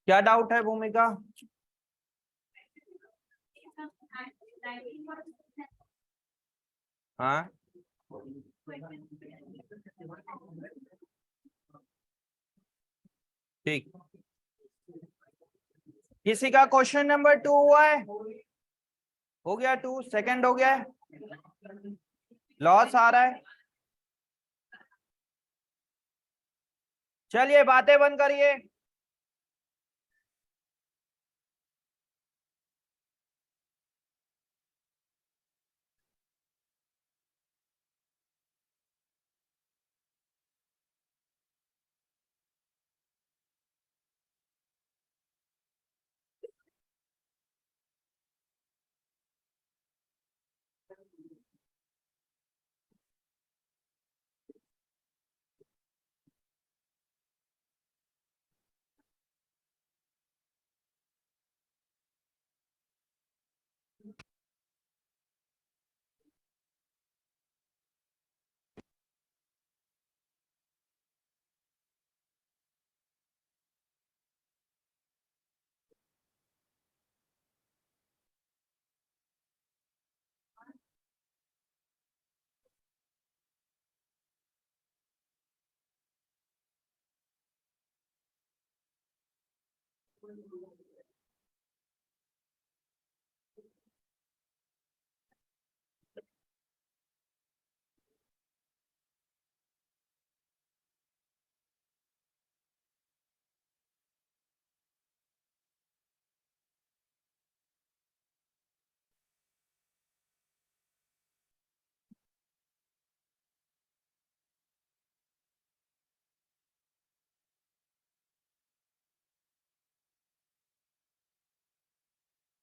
क्या डाउट है भूमिका? हाँ, ठीक। किसी का क्वेश्चन नंबर 2 हुआ है? हो गया 2, सेकंड हो गया है। लॉस आ रहा है। चलिए बातें बंद करिए।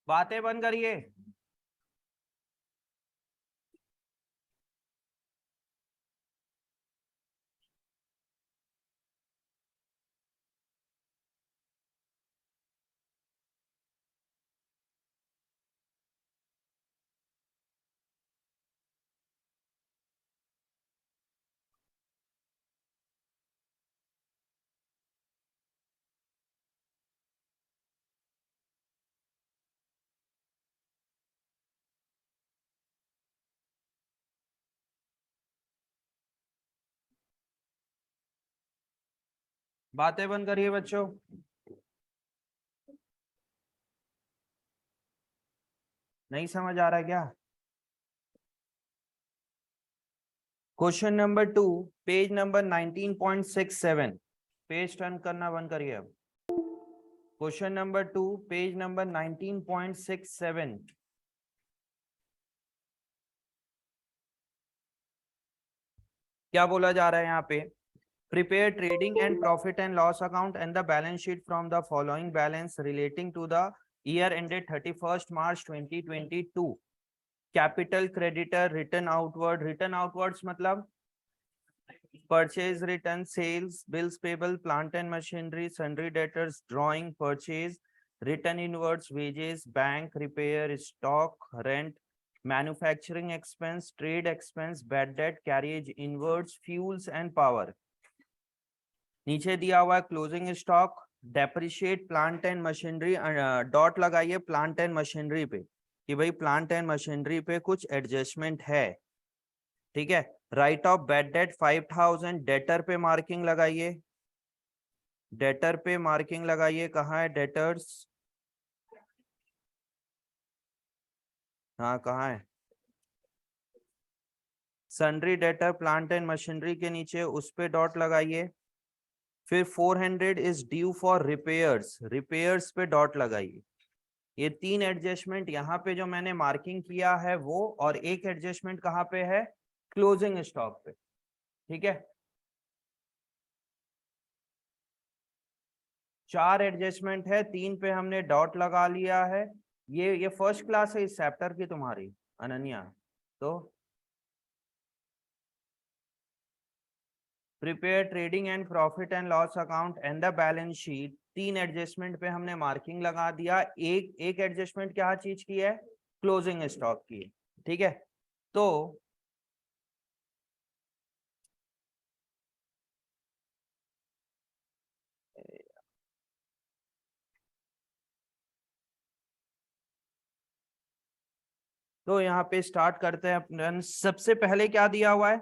बातें बंद करिए। बातें बंद करिए बच्चों। नहीं समझ आ रहा है क्या? Question number 2, page number 19.67। Page turn करना बंद करिए अब। Question number 2, page number 19.67। क्या बोला जा रहा है यहाँ पे, prepare trading and profit and loss account and the balance sheet from the following balance relating to the year ended 31st March 2022। Capital creditor return outward, return outwards मतलब purchase return, sales, bills payable, plant and machinery, sundry debtors, drawing, purchase, return inwards, wages, bank, repair, stock, rent, manufacturing expense, trade expense, bad debt, carriage inwards, fuels and power। नीचे दिया हुआ है closing stock, depreciate plant and machinery, dot लगाइए plant and machinery पे कि भाई plant and machinery पे कुछ एडजस्टमेंट है, ठीक है। Right of bad debt 5000, debtor पे मार्किंग लगाइए, डेटर पे मार्किंग लगाइए, कहाँ है डेटर्स, हाँ कहाँ है, sundry debtor plant and machinery के नीचे उस पे डॉट लगाइए। फिर 400 is due for repairs, repairs पे डॉट लगाइए। ये तीन एडजस्टमेंट यहाँ पे जो मैंने मार्किंग किया है वो, और एक एडजस्टमेंट कहाँ पे है, क्लोजिंग स्टॉक पे, ठीक है। चार एडजस्टमेंट है, तीन पे हमने डॉट लगा लिया है। ये फर्स्ट क्लास है इस चैप्टर की तुम्हारी अनन्या। तो prepare trading and profit and loss account and the balance sheet, तीन एडजस्टमेंट पे हमने मार्किंग लगा दिया। एक एडजस्टमेंट क्या चीज की है, क्लोजिंग स्टॉक की है, ठीक है। तो यहाँ पे स्टार्ट करते हैं अपन। सबसे पहले क्या दिया हुआ है,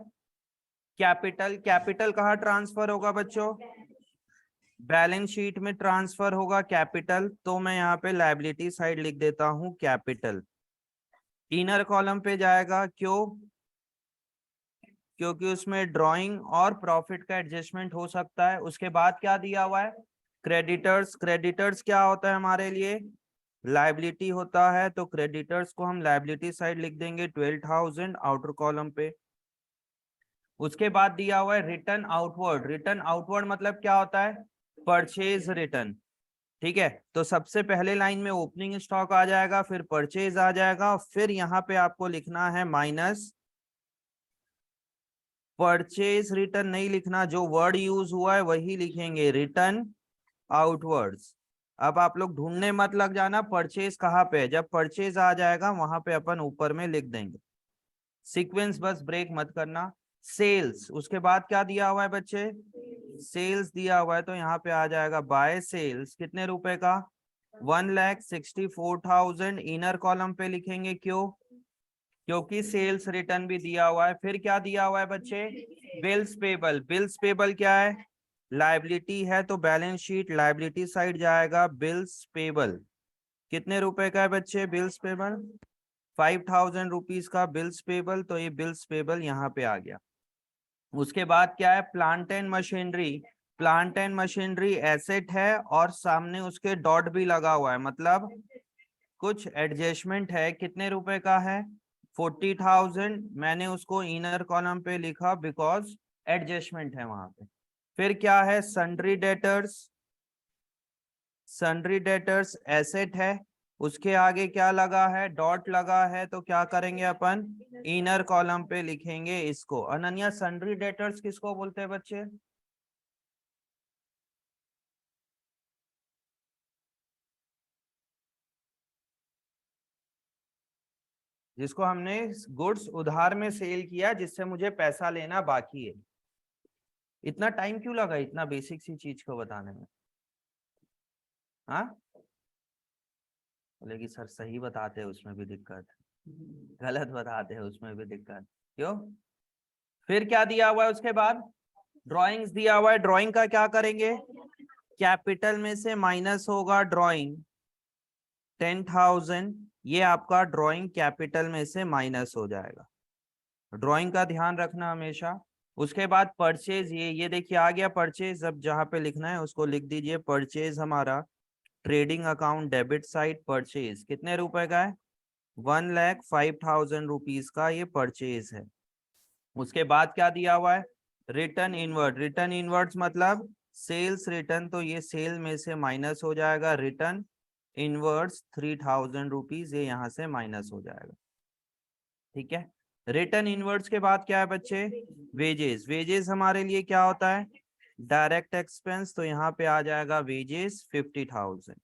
कैपिटल, कैपिटल कहाँ ट्रांसफर होगा बच्चों, बैलेंस शीट में ट्रांसफर होगा कैपिटल, तो मैं यहाँ पे लायबिलिटी साइड लिख देता हूँ कैपिटल। इनर कॉलम पे जाएगा, क्यों, क्योंकि उसमें ड्राइंग और प्रॉफिट का एडजस्टमेंट हो सकता है। उसके बाद क्या दिया हुआ है, क्रेडिटर्स, क्रेडिटर्स क्या होता है हमारे लिए, लायबिलिटी होता है, तो क्रेडिटर्स को हम लायबिलिटी साइड लिख देंगे 12,000 आउटर कॉलम पे। उसके बाद दिया हुआ है रिटर्न आउटवर्ड, रिटर्न आउटवर्ड मतलब क्या होता है, परचेज रिटर्न, ठीक है। तो सबसे पहले लाइन में ओपनिंग स्टॉक आ जाएगा, फिर परचेज आ जाएगा, फिर यहाँ पे आपको लिखना है माइनस, परचेज रिटर्न नहीं लिखना, जो वर्ड यूज हुआ है वही लिखेंगे, रिटर्न आउटवर्ड्स। अब आप लोग ढूंढने मत लग जाना परचेज कहाँ पे है, जब परचेज आ जाएगा वहां पे अपन ऊपर में लिख देंगे, सीक्वेंस बस ब्रेक मत करना। सेल्स, उसके बाद क्या दिया हुआ है बच्चे, सेल्स दिया हुआ है, तो यहाँ पे आ जाएगा बाय सेल्स कितने रुपए का, 1,64,000। इनर कॉलम पे लिखेंगे, क्यों, क्योंकि सेल्स रिटर्न भी दिया हुआ है। फिर क्या दिया हुआ है बच्चे, बिल्स पेबल, बिल्स पेबल क्या है, लायबिलिटी है, तो बैलेंस शीट लायबिलिटी साइड जाएगा, बिल्स पेबल कितने रुपए का है बच्चे, बिल्स पेबल 5,000 रुपीज का बिल्स पेबल, तो ये बिल्स पेबल यहाँ पे आ गया। उसके बाद क्या है, plant and machinery, plant and machinery asset है और सामने उसके डॉट भी लगा हुआ है, मतलब कुछ एडजस्टमेंट है, कितने रुपए का है, 40,000। मैंने उसको इनर कॉलम पे लिखा बिकॉज एडजस्टमेंट है वहां पे। फिर क्या है, sundry debtors, sundry debtors asset है, उसके आगे क्या लगा है, डॉट लगा है, तो क्या करेंगे अपन, इनर कॉलम पे लिखेंगे इसको। अनन्या सन्ड्री डेटर्स किसको बोलते हैं बच्चे, जिसको हमने गुड्स उधार में सेल किया, जिससे मुझे पैसा लेना बाकी है। इतना टाइम क्यों लगा इतना बेसिक सी चीज को बताने में, हाँ, बोले कि सर सही बताते हैं उसमें भी दिक्कत, गलत बताते हैं उसमें भी दिक्कत, क्यों। फिर क्या दिया हुआ है उसके बाद, ड्राइंग्स दिया हुआ है, ड्राइंग का क्या करेंगे, कैपिटल में से माइनस होगा ड्राइंग 10,000, ये आपका ड्राइंग कैपिटल में से माइनस हो जाएगा, ड्राइंग का ध्यान रखना हमेशा। उसके बाद परचेज, ये देखिए आ गया परचेज, अब जहां पे लिखना है उसको लिख दीजिए, परचेज हमारा trading account debit side, purchase कितने रुपए का है, 1,05,000 रुपीज का ये परचेज है। उसके बाद क्या दिया हुआ है, रिटर्न इनवर्ट, रिटर्न इनवर्ट्स मतलब सेल्स रिटर्न, तो ये सेल में से माइनस हो जाएगा, रिटर्न इनवर्ट्स 3000 रुपीज, ये यहाँ से माइनस हो जाएगा। ठीक है, रिटर्न इनवर्ट्स के बाद क्या है बच्चे, वेजेस। वेजेस हमारे लिए क्या होता है, डायरेक्ट एक्सपेंस, तो यहाँ पे आ जाएगा वेजेस 50,000।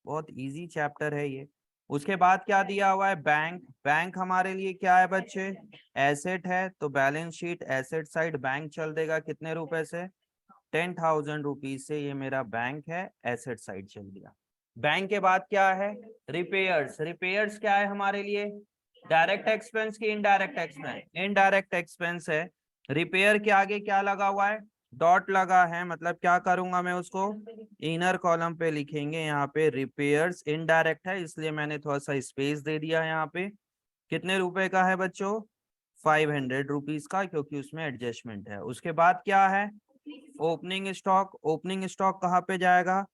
बहुत इजी चैप्टर है ये। उसके बाद क्या दिया हुआ है, बैंक। बैंक हमारे लिए क्या है बच्चे, एसेट है, तो balance sheet asset side bank चल देगा, कितने रुपए से, 10,000 रुपीज से ये मेरा बैंक है, एसेट साइड चल दिया। बैंक के बाद क्या है, रिपेयर्स। रिपेयर्स क्या है हमारे लिए, डायरेक्ट एक्सपेंस की इनडायरेक्ट एक्सपेंस, इनडायरेक्ट एक्सपेंस है। रिपेयर के आगे क्या लगा हुआ है, डॉट लगा है, मतलब क्या करूंगा मैं उसको, इनर कॉलम पे लिखेंगे, यहाँ पे रिपेयर्स इनडायरेक्ट है, इसलिए मैंने थोड़ा सा स्पेस दे दिया है यहाँ पे। कितने रुपए का है बच्चों, 500 रुपीज का, क्योंकि उसमें एडजस्टमेंट है। उसके बाद क्या है, ओपनिंग स्टॉक। ओपनिंग स्टॉक कहाँ पे जाएगा,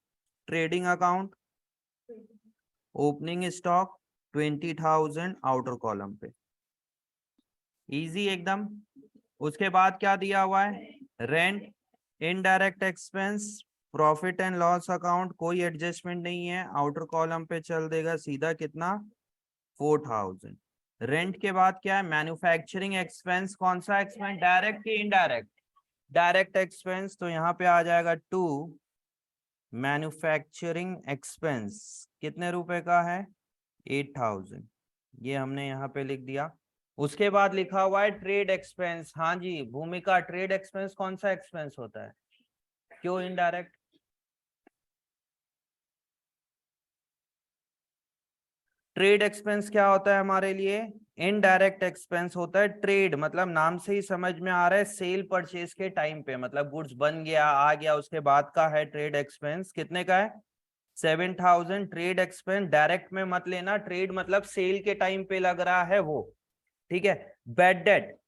trading account, opening stock 20,000 outer column पे, इजी एकदम। उसके बाद क्या दिया हुआ है, rent, indirect expense, profit and loss account, कोई एडजस्टमेंट नहीं है, आउटर कॉलम पे चल देगा सीधा, कितना, 4,000। रेंट के बाद क्या है, मैन्युफैक्चरिंग एक्सपेंस, कौन सा एक्सपेंस, डायरेक्ट की इनडायरेक्ट, डायरेक्ट एक्सपेंस, तो यहाँ पे आ जाएगा 2 मैन्युफैक्चरिंग एक्सपेंस, कितने रुपए का है, 8,000, ये हमने यहाँ पे लिख दिया। उसके बाद लिखा हुआ है ट्रेड एक्सपेंस। हाँ जी भूमिका, ट्रेड एक्सपेंस कौन सा एक्सपेंस होता है, क्यों इनडायरेक्ट, ट्रेड एक्सपेंस क्या होता है हमारे लिए, इनडायरेक्ट एक्सपेंस होता है। ट्रेड मतलब नाम से ही समझ में आ रहा है, सेल परचेज के टाइम पे, मतलब गुड्स बन गया आ गया उसके बाद का है ट्रेड एक्सपेंस, कितने का है, 7,000। ट्रेड एक्सपेंस डायरेक्ट में मत लेना, ट्रेड मतलब सेल के टाइम पे लग रहा है वो, ठीक है। बैड डेट,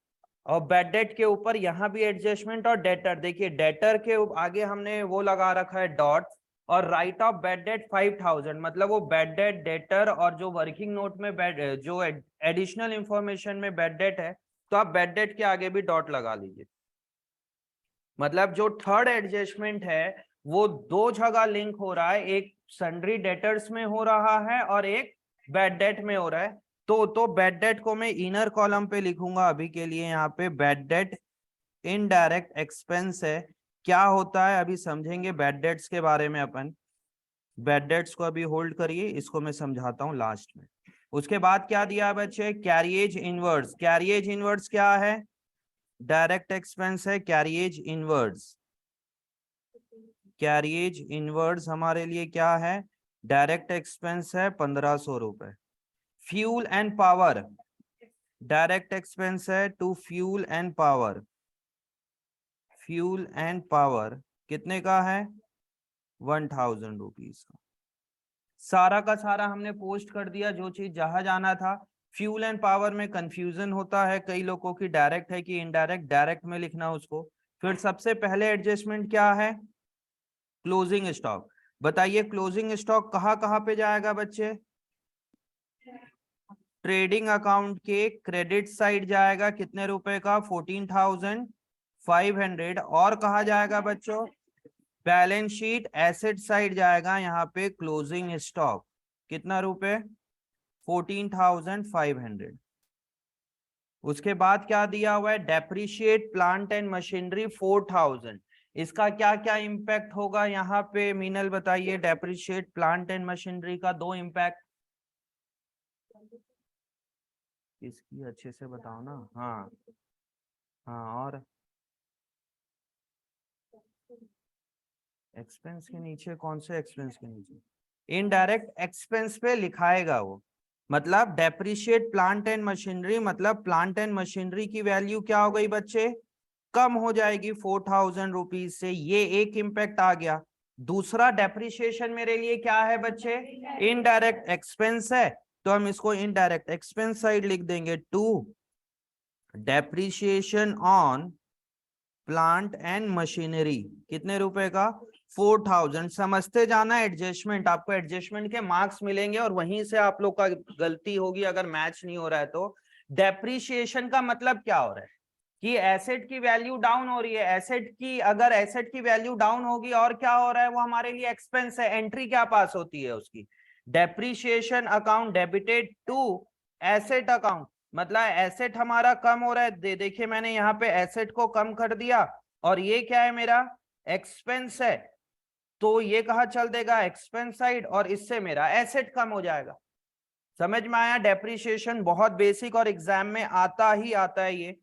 और बैड डेट के ऊपर यहाँ भी एडजस्टमेंट, और डेटर, देखिए डेटर के आगे हमने वो लगा रखा है डॉट, और राइट ऑफ बैड डेट 5,000, मतलब वो बैड डेट डेटर, और जो वर्किंग नोट में बैड, जो एडिशनल इंफॉर्मेशन में बैड डेट है, तो आप बैड डेट के आगे भी डॉट लगा लीजिए। मतलब जो थर्ड एडजस्टमेंट है वो दो जगह लिंक हो रहा है, एक सन्ड्री डेटर्स में हो रहा है और एक बैड डेट में हो रहा है। तो बैड डेट को मैं इनर कॉलम पे लिखूंगा अभी के लिए, यहाँ पे बैड डेट इनडायरेक्ट एक्सपेंस है। क्या होता है अभी समझेंगे बैड डेट्स के बारे में अपन, बैड डेट्स को अभी होल्ड करिए, इसको मैं समझाता हूँ लास्ट में। उसके बाद क्या दिया है बच्चे, कैरिएज इनवर्ड्स। कैरिएज इनवर्ड्स क्या है, डायरेक्ट एक्सपेंस है, कैरिएज इनवर्ड्स। कैरिएज इनवर्ड्स हमारे लिए क्या है, डायरेक्ट एक्सपेंस है, 1,500 रुपए। Fuel and power, direct expense है to fuel and power, fuel and power कितने का है, 1,000 रुपीज का। सारा का सारा हमने पोस्ट कर दिया, जो चीज जहां जाना था। फ्यूल एंड पावर में कंफ्यूजन होता है कई लोगों की, डायरेक्ट है कि इनडायरेक्ट, डायरेक्ट में लिखना उसको। फिर सबसे पहले एडजस्टमेंट क्या है, क्लोजिंग स्टॉक। बताइए क्लोजिंग स्टॉक कहाँ पे जाएगा बच्चे, ट्रेडिंग अकाउंट के क्रेडिट साइड जाएगा, कितने रुपए का, 14,500। और कहा जाएगा बच्चों, बैलेंस शीट एसेट साइड जाएगा, यहाँ पे क्लोजिंग स्टॉक, कितना रुपए, 14,500। उसके बाद क्या दिया हुआ है, डेप्रिशिएट प्लांट एंड मशीनरी 4,000। इसका क्या क्या इम्पैक्ट होगा यहाँ पे, मीनल बताइए, डेप्रिशिएट प्लांट एंड मशीनरी का दो इम्पैक्ट, इसकी अच्छे से बताओ ना। हाँ हाँ, और एक्सपेंस के नीचे, कौन से एक्सपेंस के नीचे, इनडायरेक्ट एक्सपेंस पे लिखाएगा वो। मतलब डेप्रिशिएट प्लांट एंड मशीनरी, मतलब प्लांट एंड मशीनरी की वैल्यू क्या हो गई बच्चे, कम हो जाएगी 4,000 रुपीज से, ये एक इम्पैक्ट आ गया। दूसरा डेप्रिशिएशन मेरे लिए क्या है बच्चे, इनडायरेक्ट एक्सपेंस है, तो हम इसको इनडायरेक्ट एक्सपेंस साइड लिख देंगे, to depreciation on plant and machinery, कितने रुपए का, 4,000। समझते जाना एडजस्टमेंट, आपको एडजस्टमेंट के मार्क्स मिलेंगे और वहीं से आप लोग का गलती होगी अगर मैच नहीं हो रहा है तो। डेप्रिशिएशन का मतलब क्या हो रहा है कि एसेट की वैल्यू डाउन हो रही है। एसेट की, अगर एसेट की वैल्यू डाउन होगी और क्या हो रहा है, वो हमारे लिए एक्सपेंस है। एंट्री क्या पास होती है उसकी, depreciation account debited to asset account. मतलब एसेट हमारा कम हो रहा है, देखिए मैंने यहाँ पे एसेट को कम कर दिया और ये क्या है मेरा एक्सपेंस है, तो ये कहाँ चल देगा एक्सपेंस साइड, और इससे मेरा एसेट कम हो जाएगा। समझ में आया? डेप्रीशिएशन बहुत बेसिक और एग्जाम में आता ही आता है ये।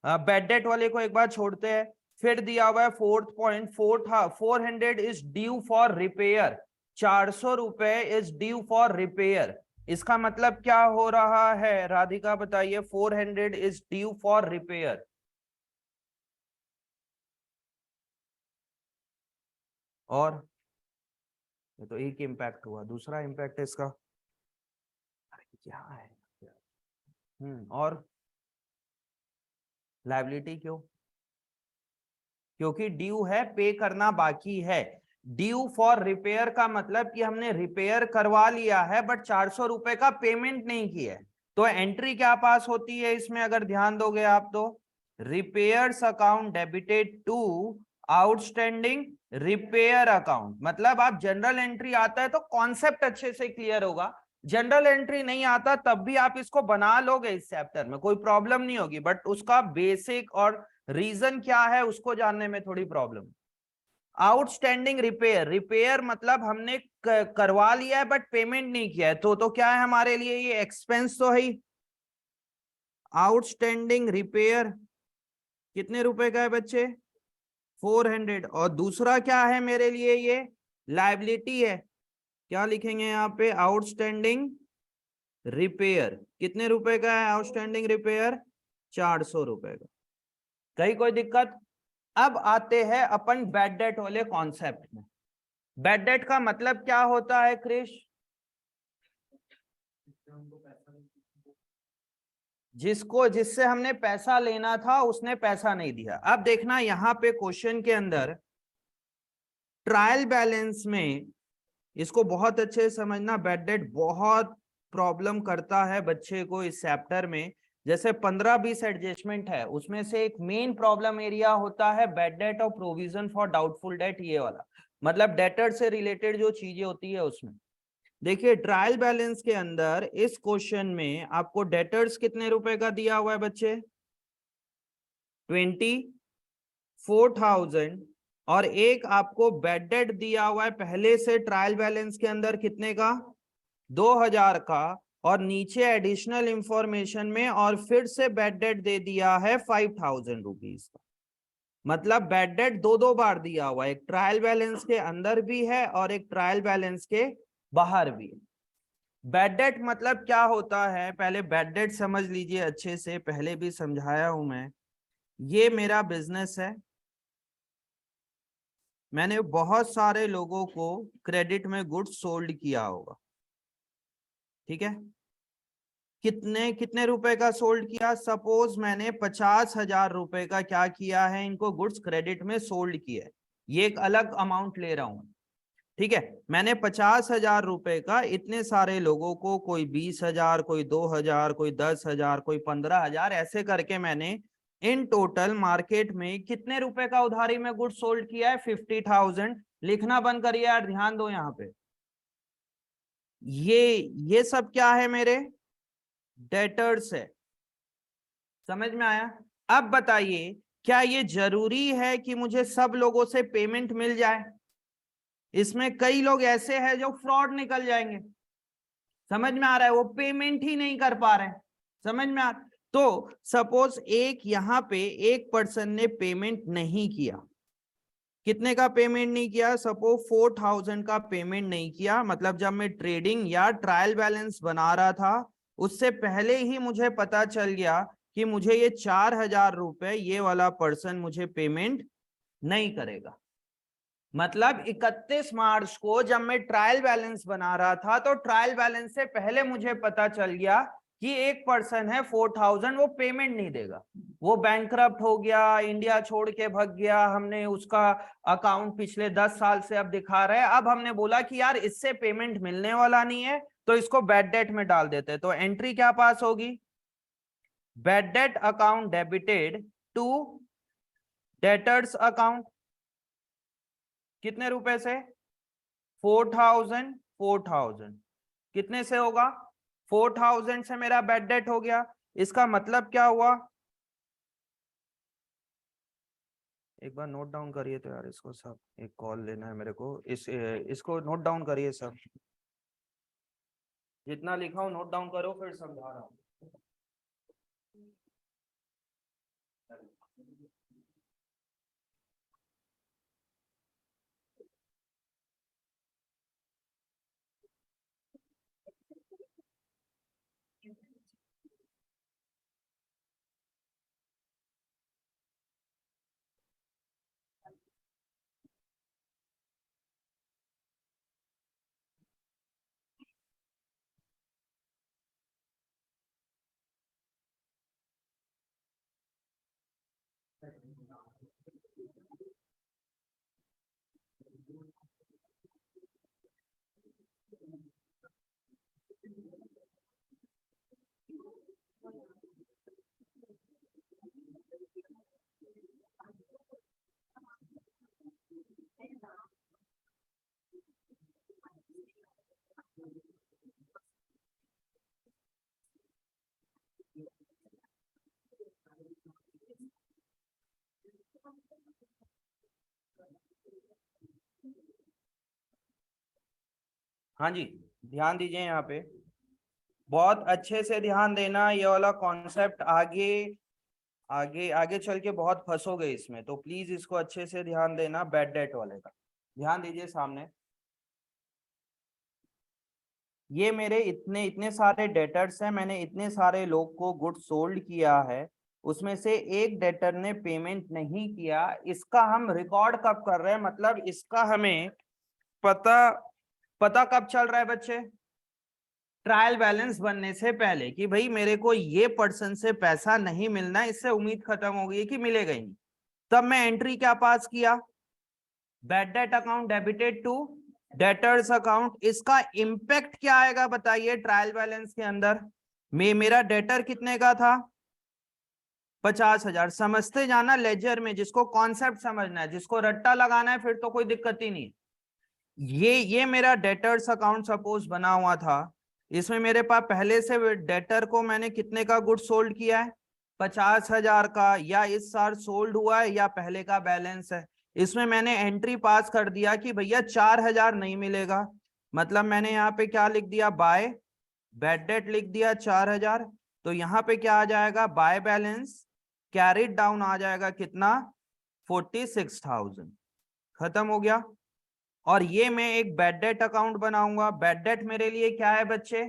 बैड डेट वाले को एक बार छोड़ते हैं। फिर दिया हुआ है fourth point, 400 is due for repair. 400 रुपए इज ड्यू फॉर रिपेयर। इसका मतलब क्या हो रहा है राधिका बताइए? 400 इज ड्यू फॉर रिपेयर। और ये तो एक इम्पैक्ट हुआ, दूसरा इम्पैक्ट इसका क्या है? और लायबिलिटी क्यों? क्योंकि ड्यू है, पे करना बाकी है। ड्यू फॉर रिपेयर का मतलब कि हमने रिपेयर करवा लिया है बट 400 रुपए का पेमेंट नहीं किया है। तो एंट्री क्या पास होती है इसमें, अगर ध्यान दोगे आप तो repairs account debited to outstanding repair account. मतलब आप जनरल एंट्री आता है तो कॉन्सेप्ट अच्छे से क्लियर होगा, जनरल एंट्री नहीं आता तब भी आप इसको बना लोगे इस चैप्टर में, कोई प्रॉब्लम नहीं होगी, बट उसका बेसिक और रीजन क्या है उसको जानने में थोड़ी प्रॉब्लम। आउटस्टैंडिंग रिपेयर, रिपेयर मतलब हमने करवा लिया है बट पेमेंट नहीं किया है, तो क्या है हमारे लिए ये एक्सपेंस तो है ही। आउटस्टैंडिंग रिपेयर कितने रुपए का है बच्चे? 400। और दूसरा क्या है मेरे लिए, ये लायबिलिटी है। क्या लिखेंगे यहाँ पे? आउटस्टैंडिंग रिपेयर कितने रुपए का है? आउटस्टैंडिंग रिपेयर 400 रुपए का। कहीं कोई दिक्कत? अब आते हैं अपन बैड डेट वाले कॉन्सेप्ट में। बैड डेट का मतलब क्या होता है क्रिश? जिससे हमने पैसा लेना था उसने पैसा नहीं दिया। अब देखना यहाँ पे क्वेश्चन के अंदर ट्रायल बैलेंस में, इसको बहुत अच्छे से समझना, बैड डेट बहुत प्रॉब्लम करता है बच्चे को इस चैप्टर में। जैसे 15-20 एडजस्टमेंट है, उसमें से एक मेन प्रॉब्लम एरिया होता है बैड डेट और प्रोविजन फॉर डाउटफुल डेट, ये वाला। मतलब डेटर से रिलेटेड जो चीजें होती है उसमें। देखिए ट्रायल बैलेंस के अंदर इस क्वेश्चन में आपको डेटर्स कितने रुपए का दिया हुआ है बच्चे? 24,000। और एक आपको बैड डेट दिया हुआ है पहले से ट्रायल बैलेंस के अंदर कितने का? 2,000 का। और नीचे एडिशनल इंफॉर्मेशन में और फिर से बैड डेट दे दिया है 5,000 रुपीज का। मतलब बैड डेट दो बार दिया हुआ है, एक ट्रायल बैलेंस के अंदर भी है और एक ट्रायल बैलेंस के बाहर भी है। बैड डेट मतलब क्या होता है, पहले बैड डेट समझ लीजिए अच्छे से, पहले भी समझाया हूं मैं। ये मेरा बिजनेस है, मैंने बहुत सारे लोगों को क्रेडिट में गुड्स सोल्ड किया होगा, ठीक है? कितने कितने रुपए का सोल्ड किया? सपोज मैंने 50,000 रुपए का क्या किया है, इनको गुड्स क्रेडिट में सोल्ड किया है। ये एक अलग अमाउंट ले रहा हूं, ठीक है? मैंने 50,000 रुपए का इतने सारे लोगों को, कोई 20,000, कोई 2,000, कोई 10,000, कोई 15,000, ऐसे करके मैंने इन टोटल मार्केट में कितने रुपए का उधारी में गुड्स सोल्ड किया है? 50,000। लिखना बंद करिए यार, ध्यान दो यहाँ पे। ये सब क्या है मेरे? डेटर्स है। समझ में आया? अब बताइए, क्या ये जरूरी है कि मुझे सब लोगों से पेमेंट मिल जाए? इसमें कई लोग ऐसे हैं जो फ्रॉड निकल जाएंगे। समझ में आ रहा है? वो पेमेंट ही नहीं कर पा रहे हैं। समझ में आ? तो सपोज एक यहां पे एक पर्सन ने पेमेंट नहीं किया। कितने का पेमेंट नहीं किया? सपोज 4,000 का पेमेंट नहीं किया। मतलब जब मैं ट्रेडिंग या ट्रायल बैलेंस बना रहा था उससे पहले ही मुझे पता चल गया कि मुझे ये 4,000 रुपए ये वाला पर्सन मुझे पेमेंट नहीं करेगा। मतलब 31 मार्च को जब मैं ट्रायल बैलेंस बना रहा था तो ट्रायल बैलेंस से पहले मुझे पता चल गया कि एक पर्सन है 4,000, वो पेमेंट नहीं देगा, वो बैंकरप्ट हो गया, इंडिया छोड़ के भाग गया। हमने उसका अकाउंट पिछले 10 साल से अब दिखा रहे हैं। अब हमने बोला कि यार इससे पेमेंट मिलने वाला नहीं है तो इसको बैड डेट में डाल देते हैं। तो एंट्री क्या पास होगी? Bad debt account debited to debtors account, कितने रुपए से? 4000 कितने से होगा? 4000 से मेरा बैड डेट हो गया। इसका मतलब क्या हुआ? एक बार नोट डाउन करिए तो यार इसको सब, एक कॉल लेना है मेरे को, इसको नोट डाउन करिए सब, जितना लिखा हूं नोट डाउन करो, फिर समझा रहा हूं। हाँ जी, ध्यान दीजिए यहाँ पे, बहुत अच्छे से ध्यान देना, ये वाला कॉन्सेप्ट आगे आगे आगे चल के बहुत फंसोगे इसमें, तो प्लीज इसको अच्छे से ध्यान देना। बैड डेट वाले का ध्यान दीजिए। सामने ये मेरे इतने इतने सारे डेटर्स हैं, मैंने इतने सारे लोग को गुड सोल्ड किया है, उसमें से एक डेटर ने पेमेंट नहीं किया। इसका हम रिकॉर्ड कब कर रहे हैं, मतलब इसका हमें पता पता कब चल रहा है बच्चे? ट्रायल बैलेंस बनने से पहले, कि भाई मेरे को ये पर्सन से पैसा नहीं मिलना, इससे उम्मीद खत्म हो गई है कि मिलेगा ही नहीं। तब मैं एंट्री क्या पास किया? Bad debt account debited to debtors account. इसका इंपैक्ट क्या आएगा बताइए ट्रायल बैलेंस के अंदर? मेरा डेटर कितने का था? 50,000। समझते जाना लेजर में, जिसको कॉन्सेप्ट समझना है, जिसको रट्टा लगाना है, फिर तो कोई दिक्कत ही नहीं। ये मेरा डेटर्स अकाउंट सपोज बना हुआ था, इसमें मेरे पास पहले से डेटर को मैंने कितने का गुड सोल्ड किया है? 50,000 का, या इस साल सोल्ड हुआ है, या पहले का बैलेंस है। इसमें मैंने एंट्री पास कर दिया कि भैया 4,000 नहीं मिलेगा, मतलब मैंने यहाँ पे क्या लिख दिया? बाय बैड डेट लिख दिया 4,000। तो यहाँ पे क्या आ जाएगा? बाय बैलेंस कैरिड डाउन आ जाएगा कितना? 46,000। खत्म हो गया। और ये मैं एक बैड डेट अकाउंट बनाऊंगा। बैड डेट मेरे लिए क्या है बच्चे?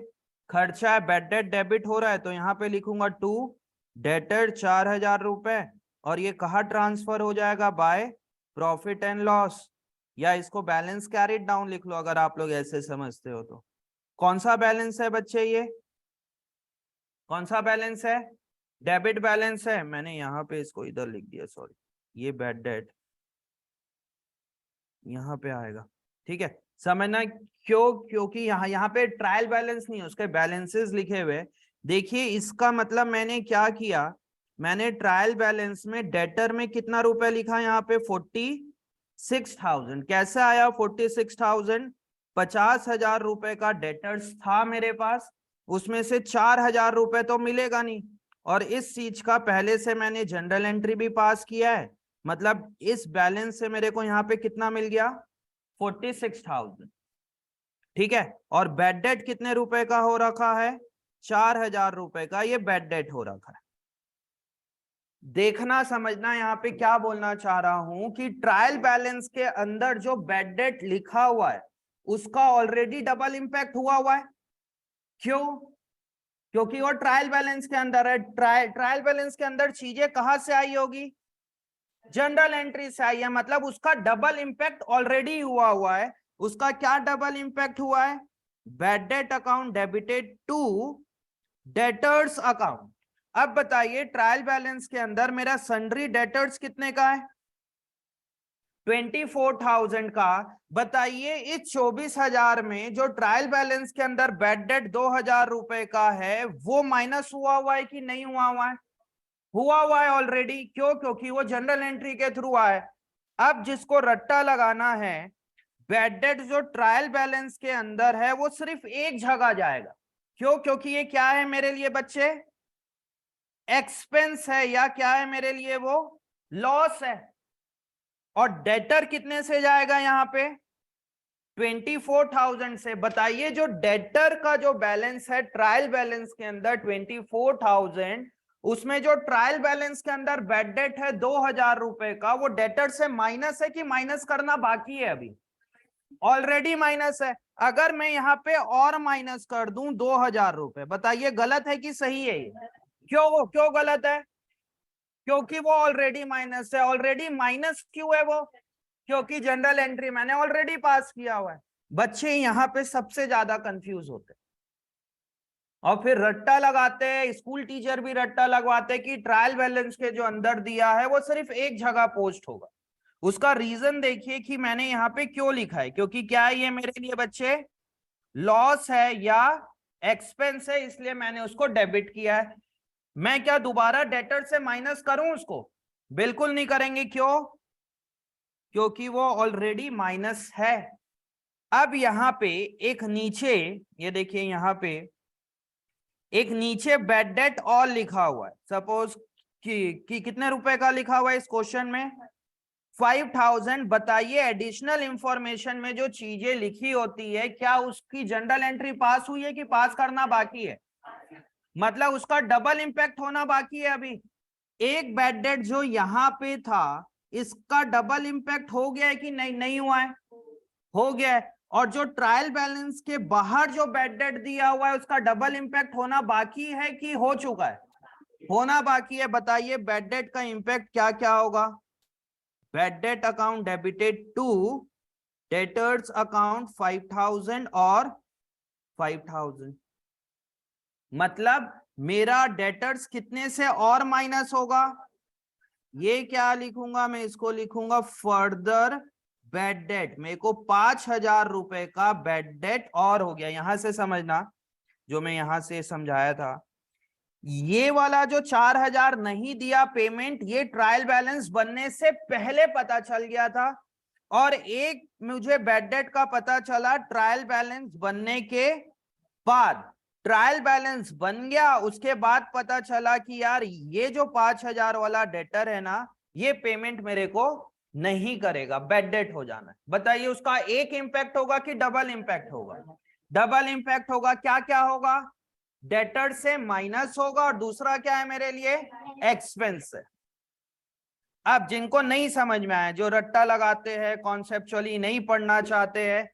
खर्चा है। बैड डेट डेबिट हो रहा है तो यहाँ पे लिखूंगा टू डेटर 4,000 रुपए, और ये कहाँ ट्रांसफर हो जाएगा? बाय प्रॉफिट एंड लॉस, या इसको बैलेंस कैरिड डाउन लिख लो अगर आप लोग ऐसे समझते हो तो। कौन सा बैलेंस है बच्चे? ये कौन सा बैलेंस है? डेबिट बैलेंस है। मैंने यहाँ पे इसको इधर लिख दिया, सॉरी। ये बैड डेट यहाँ पे आएगा, ठीक है? समझना क्यों? क्योंकि यहाँ पे ट्रायल बैलेंस नहीं है, उसके बैलेंसेस लिखे हुए। देखिए इसका मतलब मैंने क्या किया, मैंने ट्रायल बैलेंस में डेटर में कितना रुपए लिखा? यहाँ पे 46,000। कैसे आया 46,000? 50,000 रुपए का डेटर्स था मेरे पास, उसमें से 4,000 रुपए तो मिलेगा नहीं, और इस चीज का पहले से मैंने जनरल एंट्री भी पास किया है, मतलब इस बैलेंस से मेरे को यहाँ पे कितना मिल गया? 46,000, ठीक है? और बैड डेट कितने रुपए का हो रखा है? 4,000 रुपए का ये बैड डेट हो रखा है। देखना समझना यहाँ पे क्या बोलना चाह रहा हूं कि ट्रायल बैलेंस के अंदर जो बैड डेट लिखा हुआ है उसका ऑलरेडी डबल इंपैक्ट हुआ है। क्यों? क्योंकि वो ट्रायल बैलेंस के अंदर है। ट्रायल बैलेंस के अंदर चीजें कहां से आई होगी? जनरल एंट्री से आई है, मतलब उसका डबल इंपैक्ट ऑलरेडी हुआ है। उसका क्या डबल इंपैक्ट हुआ है? Bad debt account debited to debtors account. अब बताइए ट्रायल बैलेंस के अंदर मेरा सन्ड्री डेटर्स कितने का है? 24,000 का। बताइए इस 24,000 में जो ट्रायल बैलेंस के अंदर बैड डेट 2,000 रुपए का है, वो माइनस हुआ है कि नहीं हुआ है? हुआ है ऑलरेडी। क्यों? क्योंकि वो जनरल एंट्री के थ्रू आए। अब जिसको रट्टा लगाना है, बैड डेट जो ट्रायल बैलेंस के अंदर है वो सिर्फ एक जगह जाएगा। क्यों? क्योंकि ये क्या है मेरे लिए बच्चे? एक्सपेंस है, या क्या है मेरे लिए? वो लॉस है। और डेटर कितने से जाएगा यहां पे? 24,000 से। बताइए जो डेटर का जो बैलेंस है ट्रायल बैलेंस के अंदर 24,000, उसमें जो ट्रायल बैलेंस के अंदर बैड डेट है 2,000 रुपए का, वो डेटर से माइनस है कि माइनस करना बाकी है? अभी ऑलरेडी माइनस है। अगर मैं यहाँ पे और माइनस कर दूं 2,000 रुपए, बताइए गलत है कि सही है ये? क्यों? क्यों गलत है? क्योंकि वो ऑलरेडी माइनस है। ऑलरेडी माइनस क्यों है वो? क्योंकि जनरल एंट्री मैंने ऑलरेडी पास किया हुआ है। बच्चे यहाँ पे सबसे ज्यादा कंफ्यूज होते हैं और फिर रट्टा लगाते हैं। स्कूल टीचर भी रट्टा लगवाते हैं कि ट्रायल बैलेंस के जो अंदर दिया है वो सिर्फ एक जगह पोस्ट होगा। उसका रीजन देखिए कि मैंने यहाँ पे क्यों लिखा है। क्योंकि क्या है ये मेरे लिए बच्चे? लॉस है या एक्सपेंस है, इसलिए मैंने उसको डेबिट किया है। मैं क्या दोबारा डेटर से माइनस करूं उसको? बिल्कुल नहीं करेंगे। क्यों? क्योंकि वो ऑलरेडी माइनस है। अब यहां पे एक नीचे, ये देखिए यहां पे एक नीचे बैड डेट और लिखा हुआ है। सपोज कि कितने रुपए का लिखा हुआ है इस क्वेश्चन में? 5,000। बताइए एडिशनल इंफॉर्मेशन में जो चीजें लिखी होती है, क्या उसकी जनरल एंट्री पास हुई है कि पास करना बाकी है? मतलब उसका डबल इंपैक्ट होना बाकी है अभी। एक बैड डेट जो यहां पे था, इसका डबल इंपैक्ट हो गया है कि नहीं? नहीं हुआ है? हो गया है। और जो ट्रायल बैलेंस के बाहर जो बैड डेट दिया हुआ है, उसका डबल इंपैक्ट होना बाकी है कि हो चुका है? होना बाकी है। बताइए बैड डेट का इंपैक्ट क्या क्या होगा? Bad debt account debited to debtors account 5,000 और 5,000। मतलब मेरा डेटर्स कितने से और माइनस होगा? ये क्या लिखूंगा मैं? इसको लिखूंगा फर्दर बैड डेट। मेरे को 5,000 रुपए का बैड डेट और हो गया। यहां से समझना जो मैं यहां से समझाया था। ये वाला जो 4,000 नहीं दिया पेमेंट, ये ट्रायल बैलेंस बनने से पहले पता चल गया था। और एक मुझे बैड डेट का पता चला ट्रायल बैलेंस बनने के बाद। ट्रायल बैलेंस बन गया, उसके बाद पता चला कि यार ये जो 5,000 वाला डेटर है ना, ये पेमेंट मेरे को नहीं करेगा, बैड डेट हो जाना है। बताइए उसका एक इंपैक्ट होगा कि डबल इंपैक्ट होगा? डबल इंपैक्ट होगा। क्या क्या होगा? डेटर से माइनस होगा और दूसरा क्या है मेरे लिए? एक्सपेंस है। अब जिनको नहीं समझ में आया, जो रट्टा लगाते हैं, कॉन्सेप्चुअली नहीं पढ़ना चाहते हैं,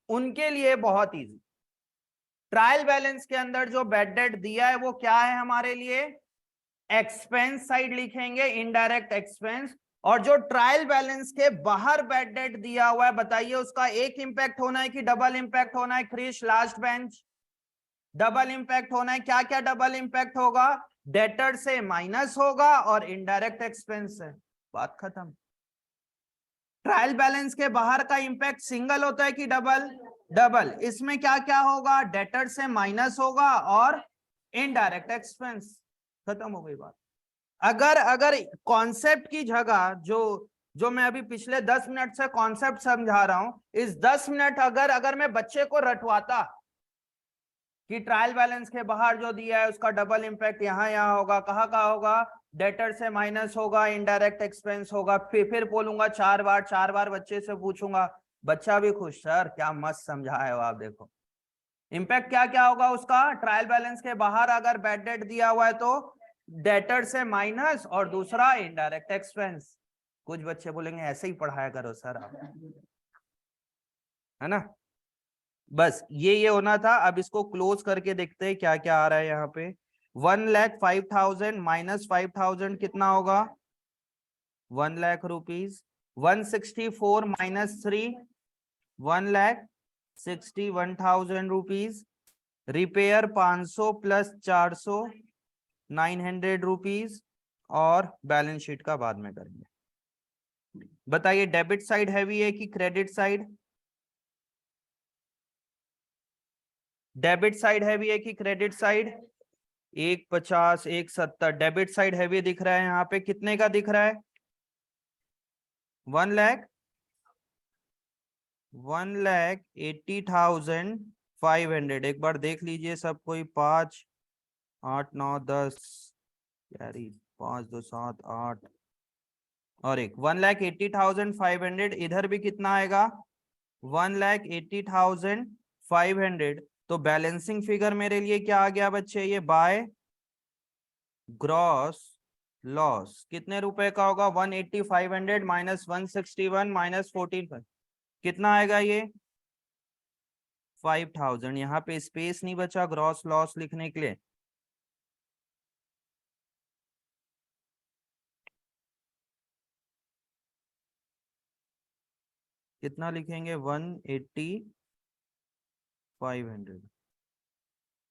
उनके लिए बहुत इजी। ट्रायल बैलेंस के अंदर जो बैड डेट दिया है वो क्या है हमारे लिए? एक्सपेंस साइड लिखेंगे, इनडायरेक्ट एक्सपेंस। और जो ट्रायल बैलेंस के बाहर बैड डेट दिया हुआ है, बताइए उसका एक इंपैक्ट होना है कि डबल इंपैक्ट होना है? Krish last bench. Double impact होना है। क्या क्या डबल इंपैक्ट होगा? डेटर से माइनस होगा और इनडायरेक्ट एक्सपेंस है। बात खत्म। ट्रायल बैलेंस के बाहर का इंपैक्ट सिंगल होता है कि डबल? डबल। इसमें क्या क्या होगा? डेटर से माइनस होगा और इनडायरेक्ट एक्सपेंस। खत्म हो गई बात। अगर अगर कॉन्सेप्ट की जगह जो जो मैं अभी पिछले 10 मिनट से कॉन्सेप्ट समझा रहा हूं, इस 10 मिनट अगर मैं बच्चे को रटवाता कि ट्रायल बैलेंस के बाहर जो दिया है उसका डबल इंपैक्ट यहाँ यहाँ होगा, कहाँ होगा? डेटर से माइनस होगा, इनडायरेक्ट एक्सपेंस होगा। फिर बोलूंगा 4 बार, 4 बार बच्चे से पूछूंगा, बच्चा भी खुश, सर क्या मस्त समझाए हो आप। देखो इंपैक्ट क्या क्या होगा उसका। ट्रायल बैलेंस के बाहर अगर बैड डेट दिया हुआ है तो डेटर से माइनस और दूसरा इनडायरेक्ट एक्सपेंस। कुछ बच्चे बोलेंगे ऐसे ही पढ़ाया करो सर आप, है ना? बस ये होना था। अब इसको क्लोज करके देखते हैं क्या क्या आ रहा है यहाँ पे। 1,05,000 माइनस 5,000 कितना होगा? 1,00,000 rupees. 164 minus 3, 1,61,000 rupees. Repair 500 plus 400, 900 rupees. और बैलेंस शीट का बाद में करेंगे। बताइए डेबिट साइड हैवी है कि credit side? Debit side heavy है कि credit side? 150, 170, debit side heavy दिख रहा है, यहाँ पे कितने का दिख रहा है? 1,80,500। एक बार देख लीजिए सब कोई। 5, 8, 9, 10, यारी 5, 2, 7, 8 और 1,80,500। इधर भी कितना आएगा? 1,80,500। तो बैलेंसिंग फिगर मेरे लिए क्या आ गया बच्चे? ये बाय ग्रॉस लॉस कितने रुपए का होगा? 180,500 माइनस 161 माइनस 14, कितना आएगा ये? 5,000। यहाँ पे स्पेस नहीं बचा ग्रॉस लॉस लिखने के लिए। कितना लिखेंगे? 180,500।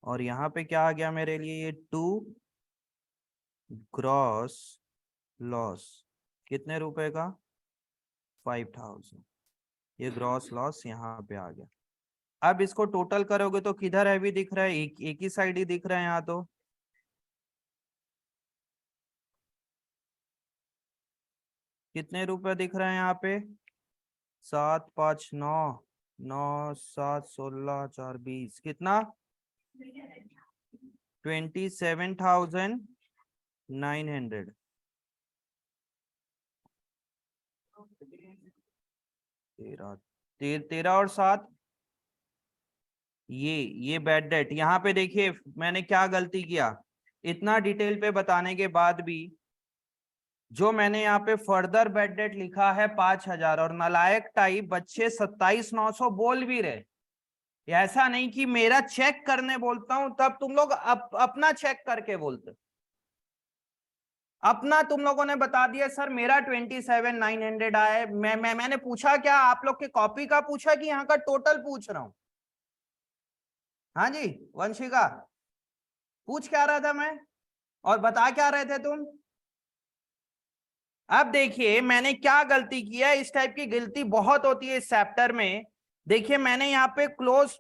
और यहाँ पे क्या आ गया मेरे लिए? ये 2 ग्रॉस लॉस कितने रुपए का? 5,000। ये ग्रॉस लॉस यहाँ पे आ गया। अब इसको टोटल करोगे तो किधर हैवी दिख रहा है? एक ही साइड ही दिख रहा है यहाँ तो। कितने रुपए दिख रहे हैं यहाँ पे? 7, 5, 9, 9, 7, 16, 4, 20, कितना? 27,900। 13 और 7, ये बैड डेट। यहाँ पे देखिए मैंने क्या गलती किया, इतना डिटेल पे बताने के बाद भी जो मैंने यहाँ पे फर्दर बैड डेट लिखा है 5,000, और नालायक टाइप बच्चे 27,900 बोल भी रहे। ऐसा नहीं कि मेरा चेक करने बोलता हूं तब तुम लोग अपना चेक करके बोलते। अपना तुम लोगों ने बता दिया सर मेरा 27,900 आया है। मैंने पूछा क्या? आप लोग के कॉपी का पूछा कि यहाँ का टोटल पूछ रहा हूं? हाँ जी वंशिका, पूछ क्या रहा था मैं और बता क्या रहे थे तुम? अब देखिए मैंने क्या गलती किया। इस टाइप की गलती बहुत होती है इस चैप्टर में। देखिए मैंने यहाँ पे क्लोज,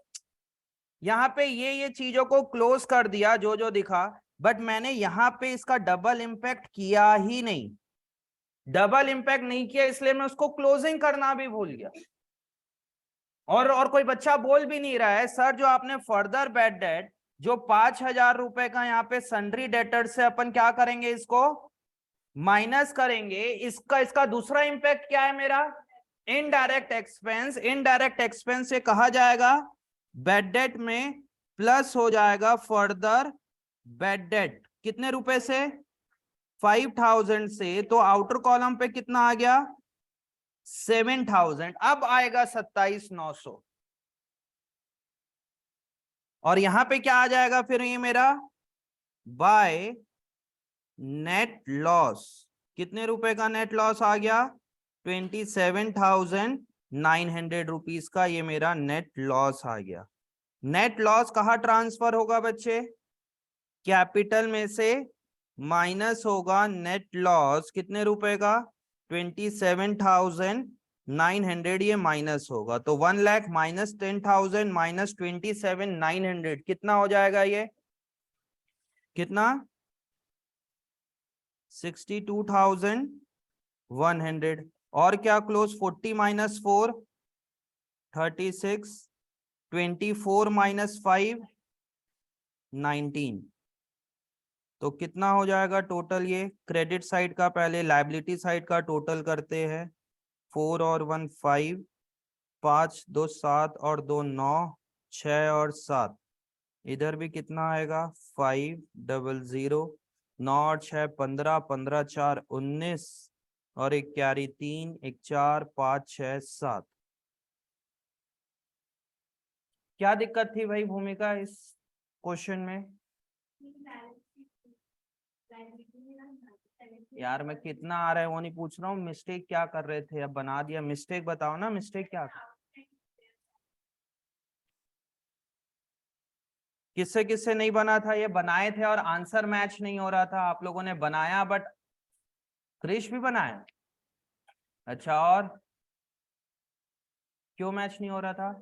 यहाँ पे ये चीजों को क्लोज कर दिया जो जो दिखा, बट मैंने यहाँ पे इसका डबल इंपैक्ट किया ही नहीं। डबल इंपैक्ट नहीं किया इसलिए मैं उसको क्लोजिंग करना भी भूल गया। और कोई बच्चा बोल भी नहीं रहा है सर जो आपने फर्दर बैड डेट जो 5,000 रुपए का यहाँ पे सन्ड्री डेटर से अपन क्या करेंगे? इसको माइनस करेंगे। इसका दूसरा इंपैक्ट क्या है मेरा? Indirect expense. इनडायरेक्ट एक्सपेंस से कहा जाएगा बैड डेट में प्लस हो जाएगा फर्दर बैड डेट। कितने रुपए से? 5,000 से। तो आउटर कॉलम पे कितना आ गया? 7,000। अब आएगा 27,900। और यहां पे क्या आ जाएगा फिर? ये मेरा बाय नेट लॉस। कितने रुपए का नेट लॉस आ गया? 27,900 रुपीज का ये मेरा नेट लॉस आ गया। नेट लॉस कहाँ ट्रांसफर होगा बच्चे? कैपिटल में से माइनस होगा नेट लॉस कितने रुपए का? 27,900। ये माइनस होगा तो 1,00,000 माइनस 10,000 माइनस 27,900 कितना हो जाएगा? ये कितना? 62,100। और क्या क्लोज? 40 minus 4 36, 24 minus 5 19। तो कितना हो जाएगा टोटल? ये क्रेडिट साइड का पहले लायबिलिटी साइड का टोटल करते हैं। 4 और 1 5, 5 2 7 और 2 9, 6 और 7। इधर भी कितना आएगा? 500। 9 और 6 15, 15 4 19 और एक कैरी 3, एक 4 5 6 7। क्या दिक्कत थी भाई भूमिका इस क्वेश्चन में? यार मैं कितना आ रहा है वो नहीं पूछ रहा हूँ, मिस्टेक क्या कर रहे थे? अब बना दिया मिस्टेक, बताओ ना मिस्टेक क्या? किससे किससे नहीं बना था? ये बनाए थे और आंसर मैच नहीं हो रहा था। आप लोगों ने बनाया बट क्रिश भी बनाया। अच्छा, और क्यों मैच नहीं हो रहा था?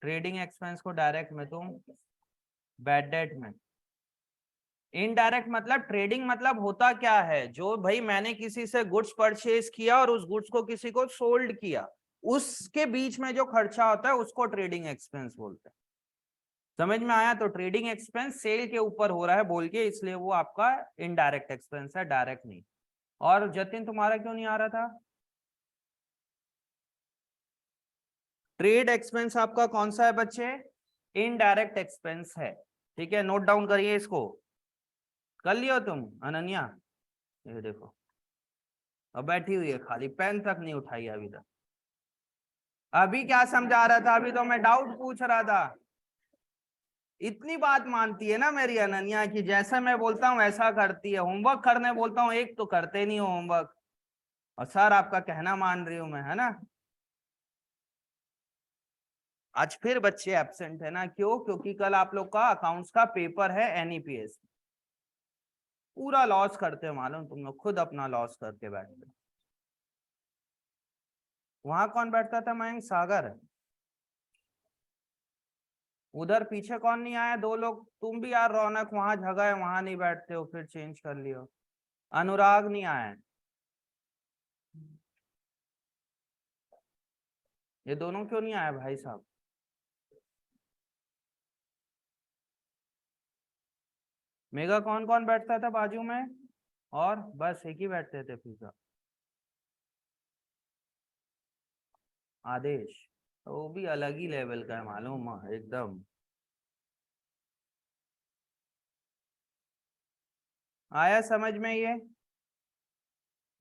ट्रेडिंग एक्सपेंस को डायरेक्ट में तुम बैड डेट में। इनडायरेक्ट मतलब ट्रेडिंग मतलब होता क्या है, जो भाई मैंने किसी से गुड्स परचेज किया और उस गुड्स को किसी को सोल्ड किया, उसके बीच में जो खर्चा होता है उसको ट्रेडिंग एक्सपेंस बोलते हैं। समझ में आया? तो ट्रेडिंग एक्सपेंस सेल के ऊपर हो रहा है बोल के, इसलिए वो आपका इनडायरेक्ट एक्सपेंस है, डायरेक्ट नहीं। और जतिन तुम्हारा क्यों नहीं आ रहा था? ट्रेड एक्सपेंस आपका कौन सा है बच्चे? इनडायरेक्ट एक्सपेंस है। ठीक है, नोट डाउन करिए इसको। कर लियो तुम अनन्या? ये देखो, अब बैठी हुई है खाली, पेन तक नहीं उठाई अभी तक। अभी क्या समझा रहा था? अभी तो मैं डाउट पूछ रहा था। इतनी बात मानती है ना मेरी अनन्या कि जैसा मैं बोलता हूँ वैसा करती है। होमवर्क करने बोलता हूँ एक तो करते नहीं हो होमवर्क, और सर आपका कहना मान रही हूं मैं, है ना? आज फिर बच्चे एब्सेंट है ना, क्यों? क्योंकि कल आप लोग का अकाउंट्स का पेपर है एनईपीएस। पूरा लॉस करते हो मालूम, तुम लोग खुद अपना लॉस करके बैठते। वहां कौन बैठता था मयंक? सागर। उधर पीछे कौन नहीं आया? दो लोग तुम भी यार, रौनक वहां जगह है वहां नहीं बैठते हो, फिर चेंज कर लियो। अनुराग नहीं आया। ये दोनों क्यों नहीं आए भाई साहब? मेगा कौन कौन बैठता था बाजू में? और बस एक ही बैठते थे फिर? आदेश। तो वो भी अलग ही लेवल का है मालूम, एकदम। आया समझ में ये?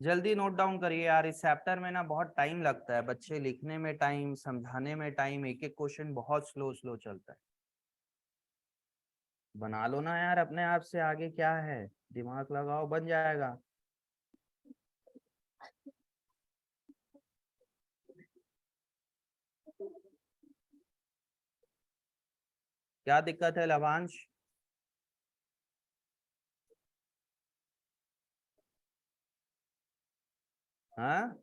जल्दी नोट डाउन करिए यार, इस चैप्टर में ना बहुत टाइम लगता है, बच्चे लिखने में टाइम, समझाने में टाइम, एक एक क्वेश्चन बहुत स्लो स्लो चलता है। बना लो ना यार अपने आप से, आगे क्या है, दिमाग लगाओ बन जाएगा। क्या दिक्कत है लवांश? हाँ,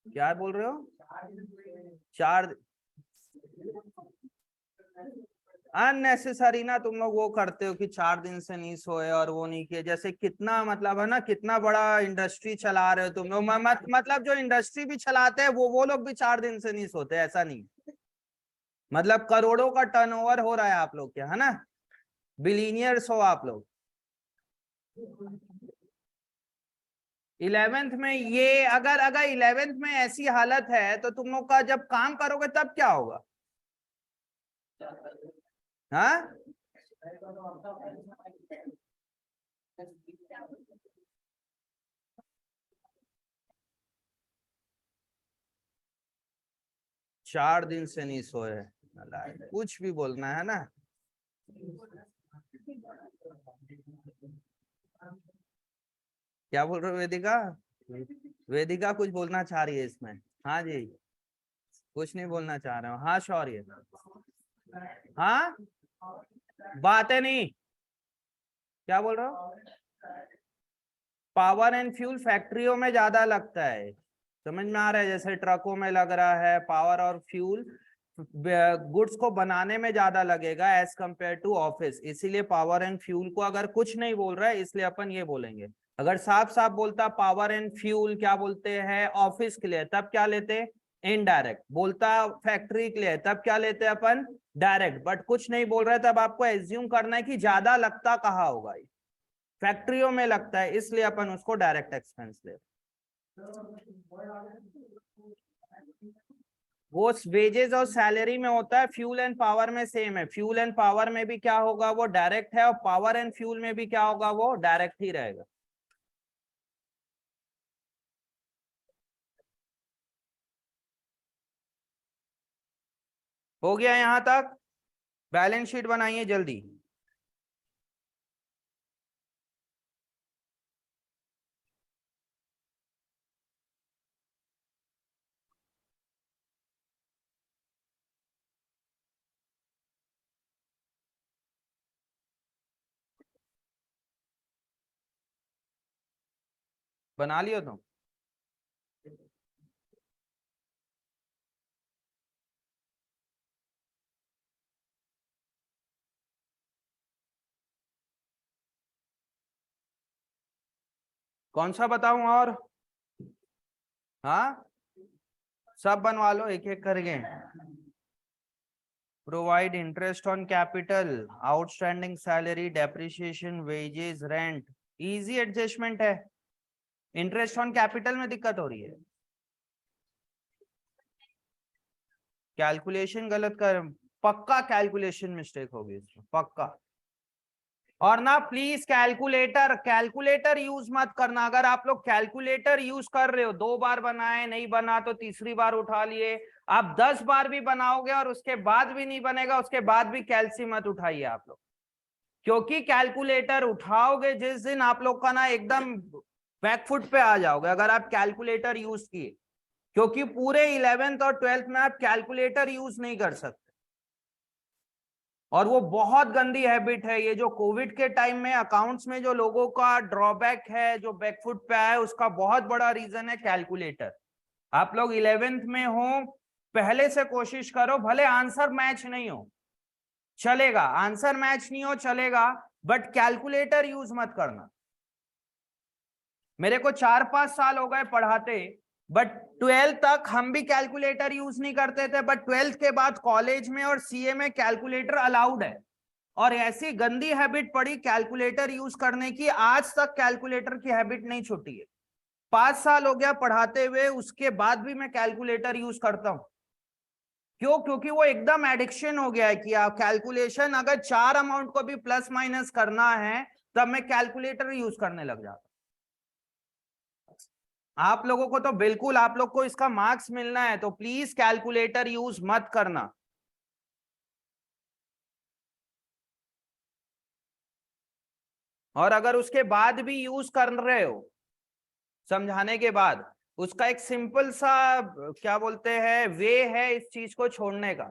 क्या बोल रहे हो? चार? अननेसेसरी ना तुम लोग वो करते हो कि 4 दिन से नहीं सोए और वो नहीं किए, जैसे कितना मतलब है ना, कितना बड़ा इंडस्ट्री चला रहे हो तुम लोग। मतलब जो इंडस्ट्री भी चलाते हैं वो लोग भी 4 दिन से नहीं सोते, ऐसा नहीं। मतलब करोड़ों का टर्नओवर हो रहा है आप लोग क्या, है ना? बिलीनियर्स हो आप लोग। 11th में ये, अगर अगर 11th में ऐसी हालत है तो तुम लोग का जब काम करोगे तब क्या होगा? हाँ, 4 दिन से नहीं सोए? कुछ भी बोलना है ना? क्या बोल रहे हो वेदिका? वेदिका कुछ बोलना चाह रही है इसमें? हाँ जी। कुछ नहीं बोलना चाह रहे हो? हाँ शौर्य। हाँ, बातें नहीं। क्या बोल रहे हो? पावर एंड फ्यूल फैक्ट्रियों में ज्यादा लगता है, समझ में आ रहा है? जैसे ट्रकों में लग रहा है पावर और फ्यूल, गुड्स को बनाने में ज्यादा लगेगा एज कंपेयर टू ऑफिस, इसीलिए पावर एंड फ्यूल को अगर कुछ नहीं बोल रहा है इसलिए अपन ये बोलेंगे। अगर साफ साफ बोलता पावर एंड फ्यूल क्या बोलते हैं ऑफिस के लिए, तब क्या लेते? इनडायरेक्ट। बोलता फैक्ट्री के लिए, तब क्या लेते अपन? डायरेक्ट। बट कुछ नहीं बोल रहा है, तब आपको एज्यूम करना है कि ज्यादा लगता कहाँ होगा, फैक्ट्रियों में लगता है, इसलिए अपन उसको डायरेक्ट एक्सपेंस ले। वो वेजेस और सैलरी में होता है, फ्यूल एंड पावर में सेम है। फ्यूल एंड पावर में भी क्या होगा, वो डायरेक्ट है, और पावर एंड फ्यूल में भी क्या होगा, वो डायरेक्ट ही रहेगा। हो गया यहां तक? बैलेंस शीट बनाइए जल्दी। बना लियो तुम? कौन सा बताऊं और? हाँ सब बनवा लो एक एक करके। Provide interest on capital, outstanding salary, depreciation, wages, rent. Easy adjustment है। इंटरेस्ट ऑन कैपिटल में दिक्कत हो रही है, कैलकुलेशन गलत कर, पक्का कैलकुलेशन मिस्टेक होगी इसमें पक्का। और ना प्लीज कैलकुलेटर कैलकुलेटर यूज मत करना। अगर आप लोग कैलकुलेटर यूज कर रहे हो, 2 बार बनाए नहीं बना तो तीसरी बार उठा लिए, आप 10 बार भी बनाओगे और उसके बाद भी नहीं बनेगा, उसके बाद भी कैलसी मत उठाइए आप लोग। क्योंकि कैलकुलेटर उठाओगे जिस दिन, आप लोग का ना एकदम बैकफुट पे आ जाओगे अगर आप कैलकुलेटर यूज किए। क्योंकि पूरे 11th और 12th में आप कैलकुलेटर यूज नहीं कर सकते, और वो बहुत गंदी हैबिट है। ये जो कोविड के टाइम में अकाउंट्स में जो लोगों का ड्रॉबैक है, जो बैकफुट पे आया है, उसका बहुत बड़ा रीजन है कैलकुलेटर। आप लोग 11th में हो, पहले से कोशिश करो, भले आंसर मैच नहीं हो चलेगा, आंसर मैच नहीं हो चलेगा, बट कैलकुलेटर यूज मत करना। मेरे को 4-5 साल हो गए पढ़ाते, बट 12th तक हम भी कैलकुलेटर यूज नहीं करते थे, बट 12th के बाद कॉलेज में और सीए में कैलकुलेटर अलाउड है। और ऐसी गंदी हैबिट पड़ी कैलकुलेटर यूज करने की, आज तक कैलकुलेटर की हैबिट नहीं छूटी है। 5 साल हो गया पढ़ाते हुए, उसके बाद भी मैं कैलकुलेटर यूज करता हूं। क्यों? क्योंकि वो एकदम एडिक्शन हो गया है कि आप कैलकुलेशन, अगर 4 अमाउंट को भी प्लस माइनस करना है तब मैं कैलकुलेटर यूज करने लग जाता। आप लोगों को तो बिल्कुल, आप लोग को इसका मार्क्स मिलना है तो प्लीज कैलकुलेटर यूज मत करना। और अगर उसके बाद भी यूज कर रहे हो, समझाने के बाद, उसका एक सिंपल सा क्या बोलते हैं वे है इस चीज को छोड़ने का।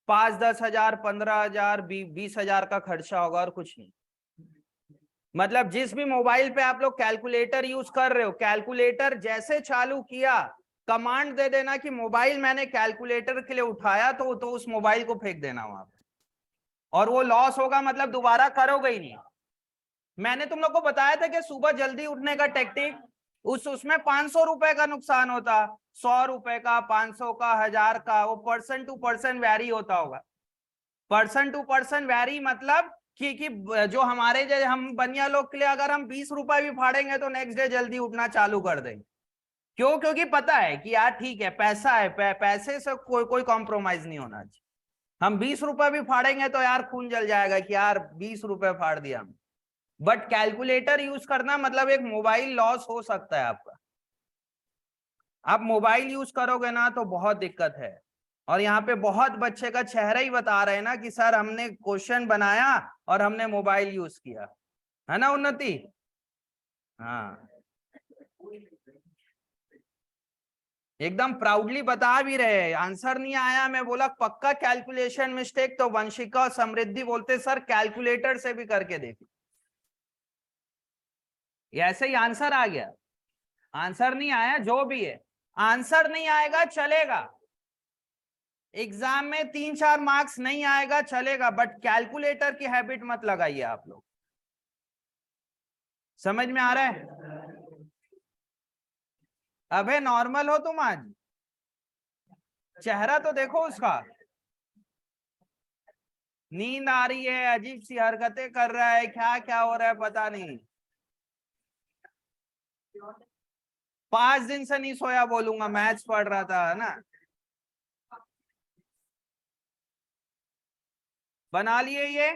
5-10 हजार, 15 हजार, 20 हजार का खर्चा होगा और कुछ नहीं। मतलब जिस भी मोबाइल पे आप लोग कैलकुलेटर यूज कर रहे हो, कैलकुलेटर जैसे चालू किया, कमांड दे देना कि मोबाइल मैंने कैलकुलेटर के लिए उठाया, तो उस मोबाइल को फेंक देना वहां पे, और वो लॉस होगा, मतलब दोबारा करोगे ही नहीं। मैंने तुम लोग को बताया था कि सुबह जल्दी उठने का टेक्निक, उसमें 500 रुपए का नुकसान होता, 100 रुपए का, 500 का, 1000 का, वो पर्सन टू पर्सन वैरी होता होगा। पर्सन टू पर्सन वैरी मतलब कि जो हमारे जो हम बनिया लोग के लिए, अगर हम 20 रुपए भी फाड़ेंगे तो नेक्स्ट डे जल्दी उठना चालू कर देंगे। क्यों? क्योंकि पता है कि यार ठीक है, पैसा है, पैसे से कोई कॉम्प्रोमाइज नहीं होना चाहिए। हम 20 रुपए भी फाड़ेंगे तो यार खून जल जाएगा कि यार 20 रुपए फाड़ दिया हम। बट कैलकुलेटर यूज करना मतलब एक मोबाइल लॉस हो सकता है आपका। आप मोबाइल यूज करोगे ना तो बहुत दिक्कत है। और यहाँ पे बहुत बच्चे का चेहरा ही बता रहे हैं ना कि सर हमने क्वेश्चन बनाया और हमने मोबाइल यूज किया, है ना उन्नति? हाँ, एकदम प्राउडली बता भी रहे हैं। आंसर नहीं आया, मैं बोला पक्का कैलकुलेशन मिस्टेक, तो वंशिका और समृद्धि बोलते सर कैलकुलेटर से भी करके देखिए। ऐसे ही आंसर आ गया। आंसर नहीं आया, जो भी है, आंसर नहीं आएगा चलेगा, एग्जाम में 3-4 मार्क्स नहीं आएगा चलेगा, बट कैलकुलेटर की हैबिट मत लगाइए आप लोग। समझ में आ रहा है? अबे नॉर्मल हो तुम आज, चेहरा तो देखो उसका। नींद आ रही है, अजीब सी हरकतें कर रहा है, क्या क्या हो रहा है पता नहीं। 5 दिन से नहीं सोया बोलूंगा, मैच पढ़ रहा था, है ना? बना लिए ये?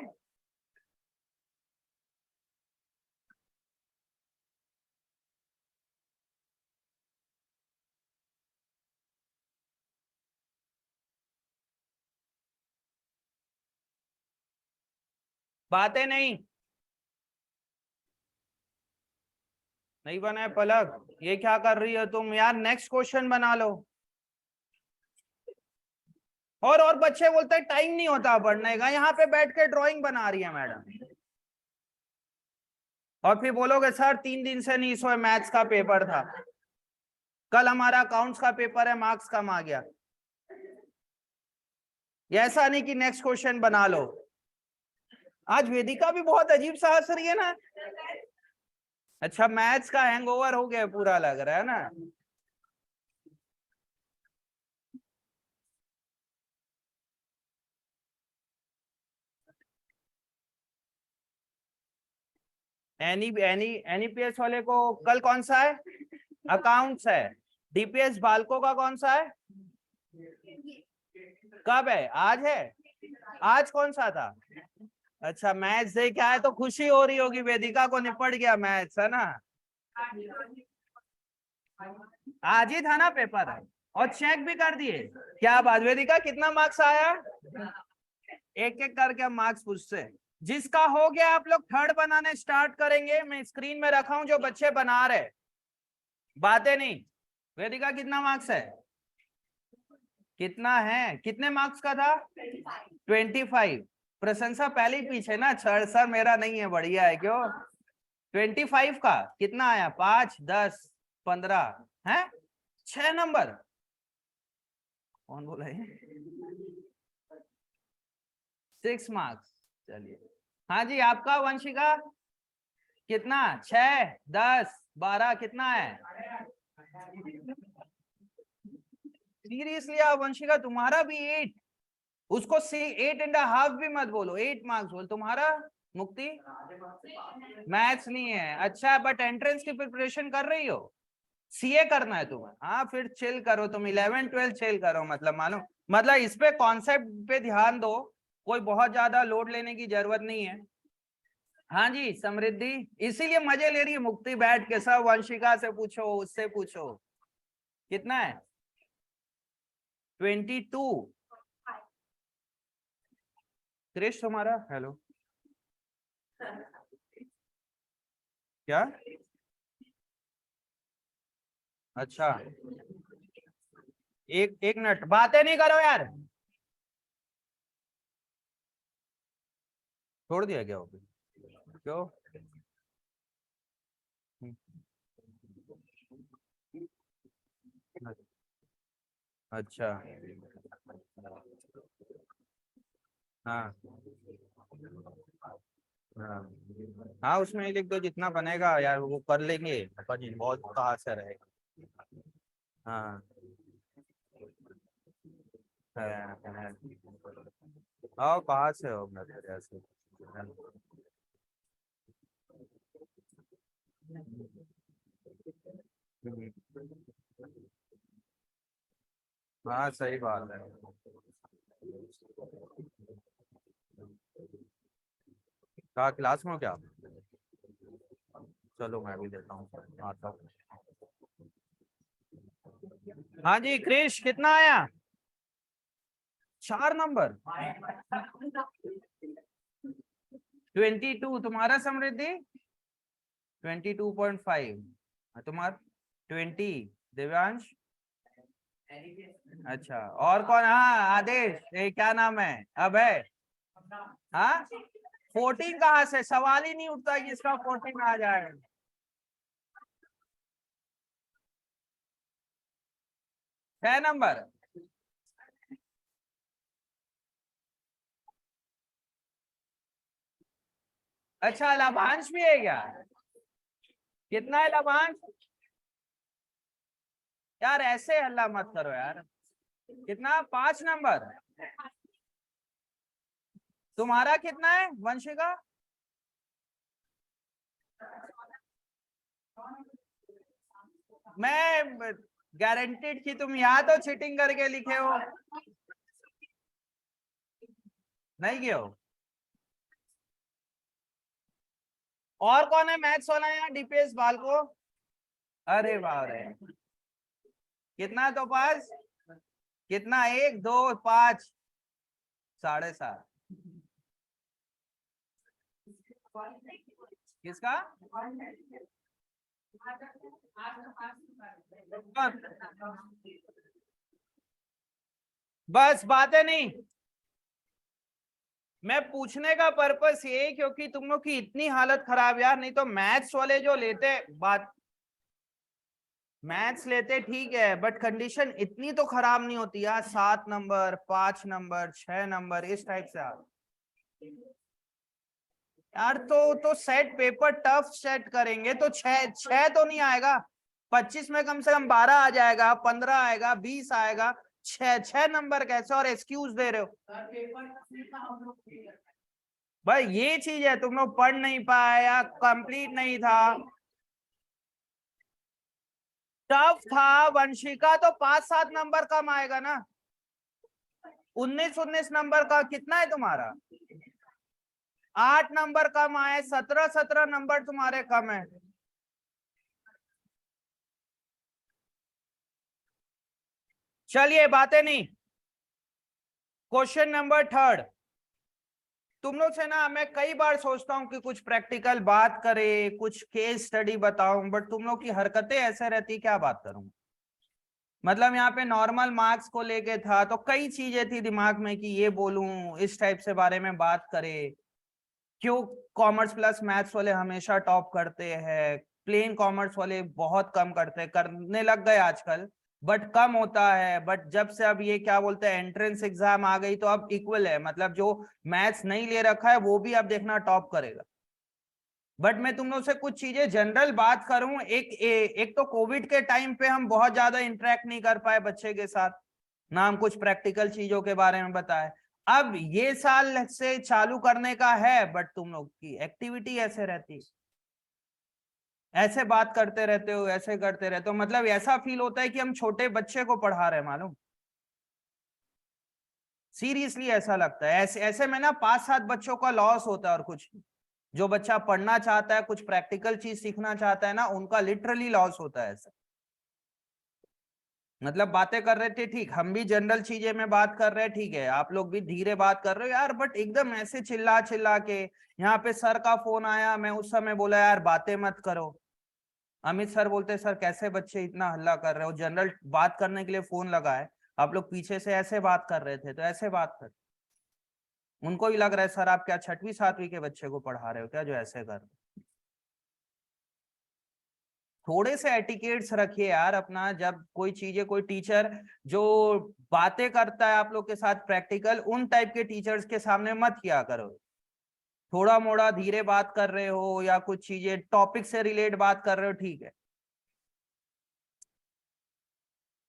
बातें नहीं, नहीं बनाए पलक, ये क्या कर रही हो तुम यार? नेक्स्ट क्वेश्चन बना लो। और बच्चे बोलते हैं टाइम नहीं होता पढ़ने का, यहाँ पे बैठ के ड्राइंग बना रही है मैडम। और फिर बोलोगे सर 3 दिन से नहीं सोए, मैथ्स का पेपर था, कल हमारा अकाउंट्स का पेपर है, मार्क्स कम आ गया। ये ऐसा नहीं कि नेक्स्ट क्वेश्चन बना लो। आज वेदिका भी बहुत अजीब सा हंस रही है ना। अच्छा मैथ्स का हैंगओवर हो गया पूरा लग रहा है ना। एनईपीएस वाले को कल कौन सा है? अकाउंट्स है। डीपीएस बालको का कौन सा है? कब है? आज है। आज कौन सा था? अच्छा मैथ्स दे क्या है तो खुशी हो रही होगी, वेदिका को निपट गया मैथ्स है ना। आज ही था ना पेपर है और चेक भी कर दिए। क्या बात वेदिका, कितना मार्क्स आया? एक एक करके हम मार्क्स पूछते हैं। जिसका हो गया आप लोग थर्ड बनाने स्टार्ट करेंगे। मैं स्क्रीन में रखा हूं जो बच्चे बना रहे, बातें नहीं। वेदिका कितना मार्क्स है? कितना है? कितने मार्क्स का था? 25। प्रशंसा पहले ही पीछे ना, सर मेरा नहीं है, बढ़िया है क्यों? 25 का कितना आया? 5, 10, 15 है 6 नंबर। कौन बोला है? 6 मार्क्स। चलिए हाँ जी, आपका वंशिका कितना? 6, 10, 12 कितना है? सीरियसली आप वंशिका, तुम्हारा भी 8। उसको सी 8.5 भी मत बोलो, 8 मार्क्स बोल तुम्हारा। मुक्ति मैथ्स नहीं है। अच्छा बट एंट्रेंस की प्रिपरेशन कर रही हो? सीए करना है तुम्हें? हाँ फिर चिल करो तुम, 11-12 चिल करो, मतलब मानो, मतलब इस पे कॉन्सेप्ट पे ध्यान दो, कोई बहुत ज्यादा लोड लेने की जरूरत नहीं है। हाँ जी समृद्धि, इसीलिए मजे ले रही है मुक्ति बैठ के, सब वंशिका से पूछो, उससे पूछो। कितना है? 22। क्रिश तुम्हारा? हेलो क्या? अच्छा एक एक मिनट, बातें नहीं करो यार। छोड़ दिया क्या? हो क्यों? अच्छा हाँ हाँ हाँ, उसमें ही लिख दो जितना बनेगा यार, वो कर लेंगे अपन, बहुत कहाँ से रहेगा। हाँ आओ कहाँ से हो मेरे जैसे? हाँ सही बात है। कहाँ क्लास में हो क्या? चलो मैं भी देता हूँ, आता हूँ। हाँ जी क्रिश कितना आया? 4 नंबर। 22 तुम्हारा समृद्धि? 22.5 तुम्हारा? 20 दिव्यांश? अच्छा और कौन? हाँ आदेश, ये क्या नाम है अब है? हाँ 14 कहाँ से? सवाल ही नहीं उठता कि इसका 14 आ जाए। 6 नंबर। अच्छा लाभांश भी है क्या? कितना है लाभांश? यार ऐसे हल्ला मत करो यार। कितना? 5 नंबर। तुम्हारा कितना है वंशिका? मैं गारंटीड कि तुम यहाँ तो चीटिंग करके लिखे हो, नहीं किए हो? और कौन है मैथ्स वाला यहाँ? डीपीएस बाल को? अरे वाह रे, कितना तो पास? कितना? 1, 2, 5, 7.5। किसका? बस बातें नहीं। मैं पूछने का पर्पस ये, क्योंकि तुम लोग की इतनी हालत खराब यार, नहीं तो मैथ्स वाले जो लेते बात, मैथ्स लेते ठीक है बट कंडीशन इतनी तो खराब नहीं होती यार। 7 नंबर, 5 नंबर, 6 नंबर, इस टाइप से आप। यार तो सेट पेपर टफ सेट करेंगे तो छह तो नहीं आएगा, 25 में कम से कम 12 आ जाएगा, 15 आएगा, 20 आएगा, छह नंबर कैसे और एक्सक्यूज दे रहे हो? भाई ये चीज है, तुम लोग पढ़ नहीं पाए या कंप्लीट नहीं था। टफ था वंशिका तो 5-7 नंबर कम आएगा ना, 19 नंबर का कितना है तुम्हारा, 8 नंबर कम आए, 17 नंबर तुम्हारे कम है। चलिए बातें नहीं। क्वेश्चन नंबर 3 तुम लोग से ना मैं कई बार सोचता हूँ कि कुछ प्रैक्टिकल बात करे, कुछ केस स्टडी बताऊं, बट तुम लोग की हरकतें ऐसे रहती, क्या बात करूं। मतलब यहाँ पे नॉर्मल मार्क्स को लेके था तो कई चीजें थी दिमाग में कि ये बोलूं, इस टाइप से बारे में बात करे, क्यों कॉमर्स प्लस मैथ्स वाले हमेशा टॉप करते हैं, प्लेन कॉमर्स वाले बहुत कम करते हैं, करने लग गए आजकल बट कम होता है। बट जब से अब ये क्या बोलते हैं एंट्रेंस एग्जाम आ गई तो अब इक्वल है, मतलब जो मैथ्स नहीं ले रखा है वो भी अब देखना टॉप करेगा। बट मैं तुम लोग से कुछ चीजें जनरल बात करूं, एक तो कोविड के टाइम पे हम बहुत ज्यादा इंटरेक्ट नहीं कर पाए बच्चे के साथ, ना हम कुछ प्रैक्टिकल चीजों के बारे में बताए। अब ये साल से चालू करने का है बट तुम लोग की एक्टिविटी ऐसे रहती है, ऐसे बात करते रहते हो, ऐसे करते रहते हो, मतलब ऐसा फील होता है कि हम छोटे बच्चे को पढ़ा रहे हैं, मालूम, सीरियसली ऐसा लगता है। ऐसे ऐसे में ना 5-7 बच्चों का लॉस होता है और कुछ नहीं। जो बच्चा पढ़ना चाहता है, कुछ प्रैक्टिकल चीज सीखना चाहता है ना, उनका लिटरली लॉस होता है ऐसा। मतलब बातें कर रहे थे ठीक, हम भी जनरल चीजें में बात कर रहे हैं, ठीक है, आप लोग भी धीरे बात कर रहे हो यार, बट एकदम ऐसे चिल्ला चिल्ला के। यहाँ पे सर का फोन आया, मैं उस समय बोला यार बातें मत करो। अमित सर बोलते सर कैसे बच्चे इतना हल्ला कर रहे हो, जनरल बात करने के लिए फोन लगा है, आप लोग पीछे से ऐसे बात कर रहे थे तो ऐसे बात कर। उनको भी लग रहा है सर आप क्या 6वीं 7वीं के बच्चे को पढ़ा रहे हो क्या जो ऐसे कर। थोड़े से एटिकेट्स रखिए यार अपना, जब कोई चीजें, कोई टीचर जो बातें करता है आप लोग के साथ प्रैक्टिकल, उन टाइप के टीचर्स के सामने मत किया करो। थोड़ा मोड़ा धीरे बात कर रहे हो या कुछ चीजें टॉपिक से रिलेट बात कर रहे हो, ठीक है,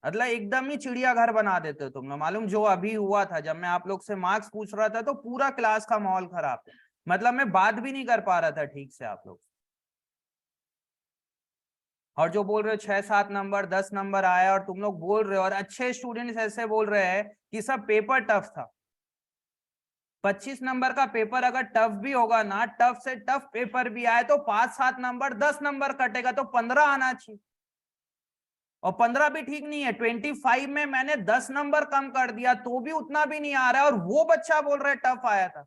मतलब एकदम ही चिड़िया घर बना देते हो तुम लोग। मालूम जो अभी हुआ था, जब मैं आप लोग से मार्क्स पूछ रहा था तो पूरा क्लास का माहौल खराब था, मतलब मैं बात भी नहीं कर पा रहा था ठीक से आप लोग। और जो बोल रहे हो 6-7 नंबर 10 नंबर आया, और तुम लोग बोल रहे हो, और अच्छे स्टूडेंट्स ऐसे बोल रहे हैं कि सब पेपर टफ था। 25 नंबर का पेपर अगर टफ भी होगा ना, टफ से टफ पेपर भी आए तो 5-7 नंबर 10 नंबर कटेगा तो 15 आना चाहिए। और 15 भी ठीक नहीं है, 25 में मैंने 10 नंबर कम कर दिया तो भी उतना भी नहीं आ रहा है, और वो बच्चा बोल रहा है टफ आया था।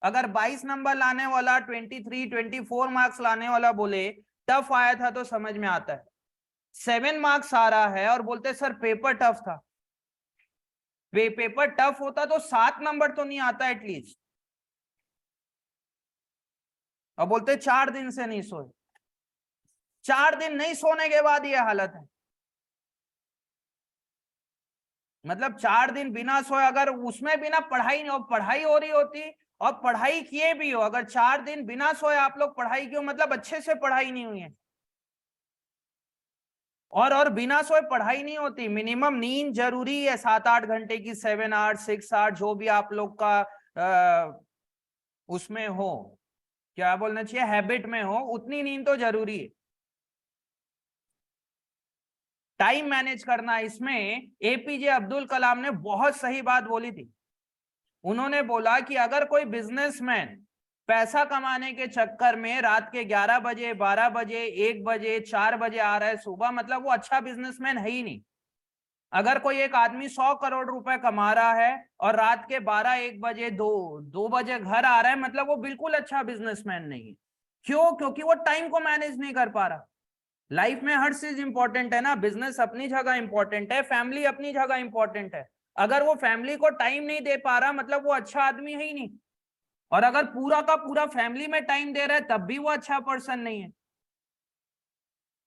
अगर 22 नंबर लाने वाला 23-24 मार्क्स लाने वाला बोले टफ आया था तो समझ में आता है। 7 मार्क्स आ रहा है और बोलते सर पेपर टफ था। पेपर टफ होता तो 7 नंबर तो नहीं आता एटलीस्ट, और बोलते 4 दिन से नहीं सोए। 4 दिन नहीं सोने के बाद ये हालत है, मतलब 4 दिन बिना सोए, अगर उसमें बिना पढ़ाई नहीं हो, पढ़ाई हो रही होती और पढ़ाई किए भी हो, अगर 4 दिन बिना सोए आप लोग पढ़ाई की हो, मतलब अच्छे से पढ़ाई नहीं हुई है। और बिना सोए पढ़ाई नहीं होती, मिनिमम नींद जरूरी है 7-8 घंटे की, 7 आवर्स 6 आवर्स जो भी आप लोग का उसमें हो, क्या बोलना चाहिए, हैबिट में हो, उतनी नींद तो जरूरी है। टाइम मैनेज करना, इसमें एपीजे अब्दुल कलाम ने बहुत सही बात बोली थी। उन्होंने बोला कि अगर कोई बिजनेसमैन पैसा कमाने के चक्कर में रात के 11 बजे 12 बजे 1 बजे 4 बजे आ रहा है सुबह, मतलब वो अच्छा बिजनेसमैन है ही नहीं। अगर कोई एक आदमी 100 करोड़ रुपए कमा रहा है और रात के 12-1 बजे 2 बजे घर आ रहा है, मतलब वो बिल्कुल अच्छा बिजनेसमैन नहीं है। क्यों? क्योंकि वो टाइम को मैनेज नहीं कर पा रहा। लाइफ में हर चीज इंपॉर्टेंट है ना, बिजनेस अपनी जगह इंपॉर्टेंट है, फैमिली अपनी जगह इंपॉर्टेंट है। अगर वो फैमिली को टाइम नहीं दे पा रहा, मतलब वो अच्छा आदमी है ही नहीं। और अगर पूरा का पूरा फैमिली में टाइम दे रहा है तब भी वो अच्छा पर्सन नहीं है।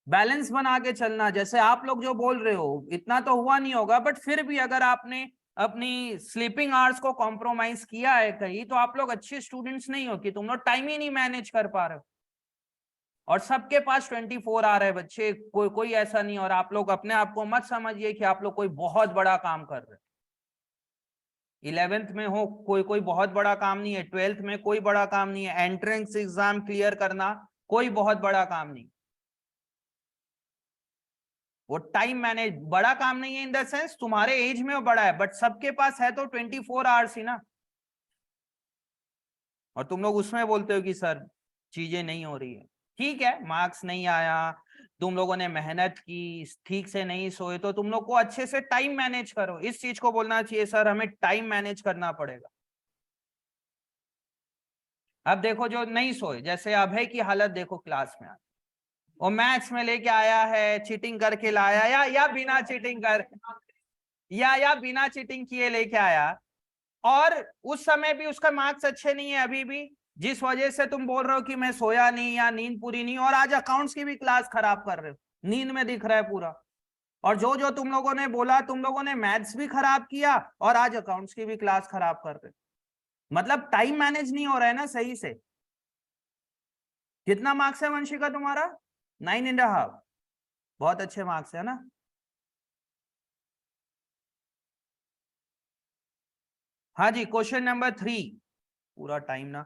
बैलेंस बना के चलना, जैसे आप लोग जो बोल रहे हो इतना तो हुआ नहीं होगा, बट फिर भी अगर आपने अपनी स्लीपिंग आवर्स को कॉम्प्रोमाइज किया है कहीं, तो आप लोग अच्छे स्टूडेंट्स नहीं हो कि तुम लोग टाइम ही नहीं मैनेज कर पा रहे हो। और सबके पास 24 आवर है बच्चे, कोई ऐसा नहीं। और आप लोग अपने आप को मत समझिए कि आप लोग कोई बहुत बड़ा काम कर रहे हैं। 11th में हो कोई बहुत बड़ा काम नहीं है, 12th में कोई बड़ा काम नहीं है, एंट्रेंस एग्जाम क्लियर करना कोई बहुत बड़ा काम नहीं। वो टाइम मैनेज बड़ा काम नहीं है इन द सेंस तुम्हारे एज में वो बड़ा है, बट सबके पास है तो 24 आवर्स ही ना। और तुम लोग उसमें बोलते हो कि सर चीजें नहीं हो रही है। ठीक है, मार्क्स नहीं आया, तुम लोगों ने मेहनत की, ठीक से नहीं सोए, तो तुम लोग को अच्छे से टाइम मैनेज करो। इस चीज को बोलना चाहिए सर हमें टाइम मैनेज करना पड़ेगा। अब देखो जो नहीं सोए, जैसे अभय की हालत देखो क्लास में, वो मैथ्स में लेके आया है, चीटिंग करके लाया या बिना चीटिंग कर या बिना चीटिंग किए लेके आया, और उस समय भी उसका मार्क्स अच्छे नहीं है अभी भी, जिस वजह से तुम बोल रहे हो कि मैं सोया नहीं या नींद पूरी नहीं। और आज अकाउंट्स की भी क्लास खराब कर रहे हो, नींद में दिख रहा है पूरा। और जो जो तुम लोगों ने बोला, तुम लोगों ने मैथ्स भी खराब किया और आज अकाउंट्स की भी क्लास खराब कर रहे हो। मतलब टाइम मैनेज नहीं हो रहा है ना सही से। कितना मार्क्स है वंशिका तुम्हारा? 9.5। बहुत अच्छे मार्क्स है ना। हाँ जी, क्वेश्चन नंबर 3, पूरा टाइम ना।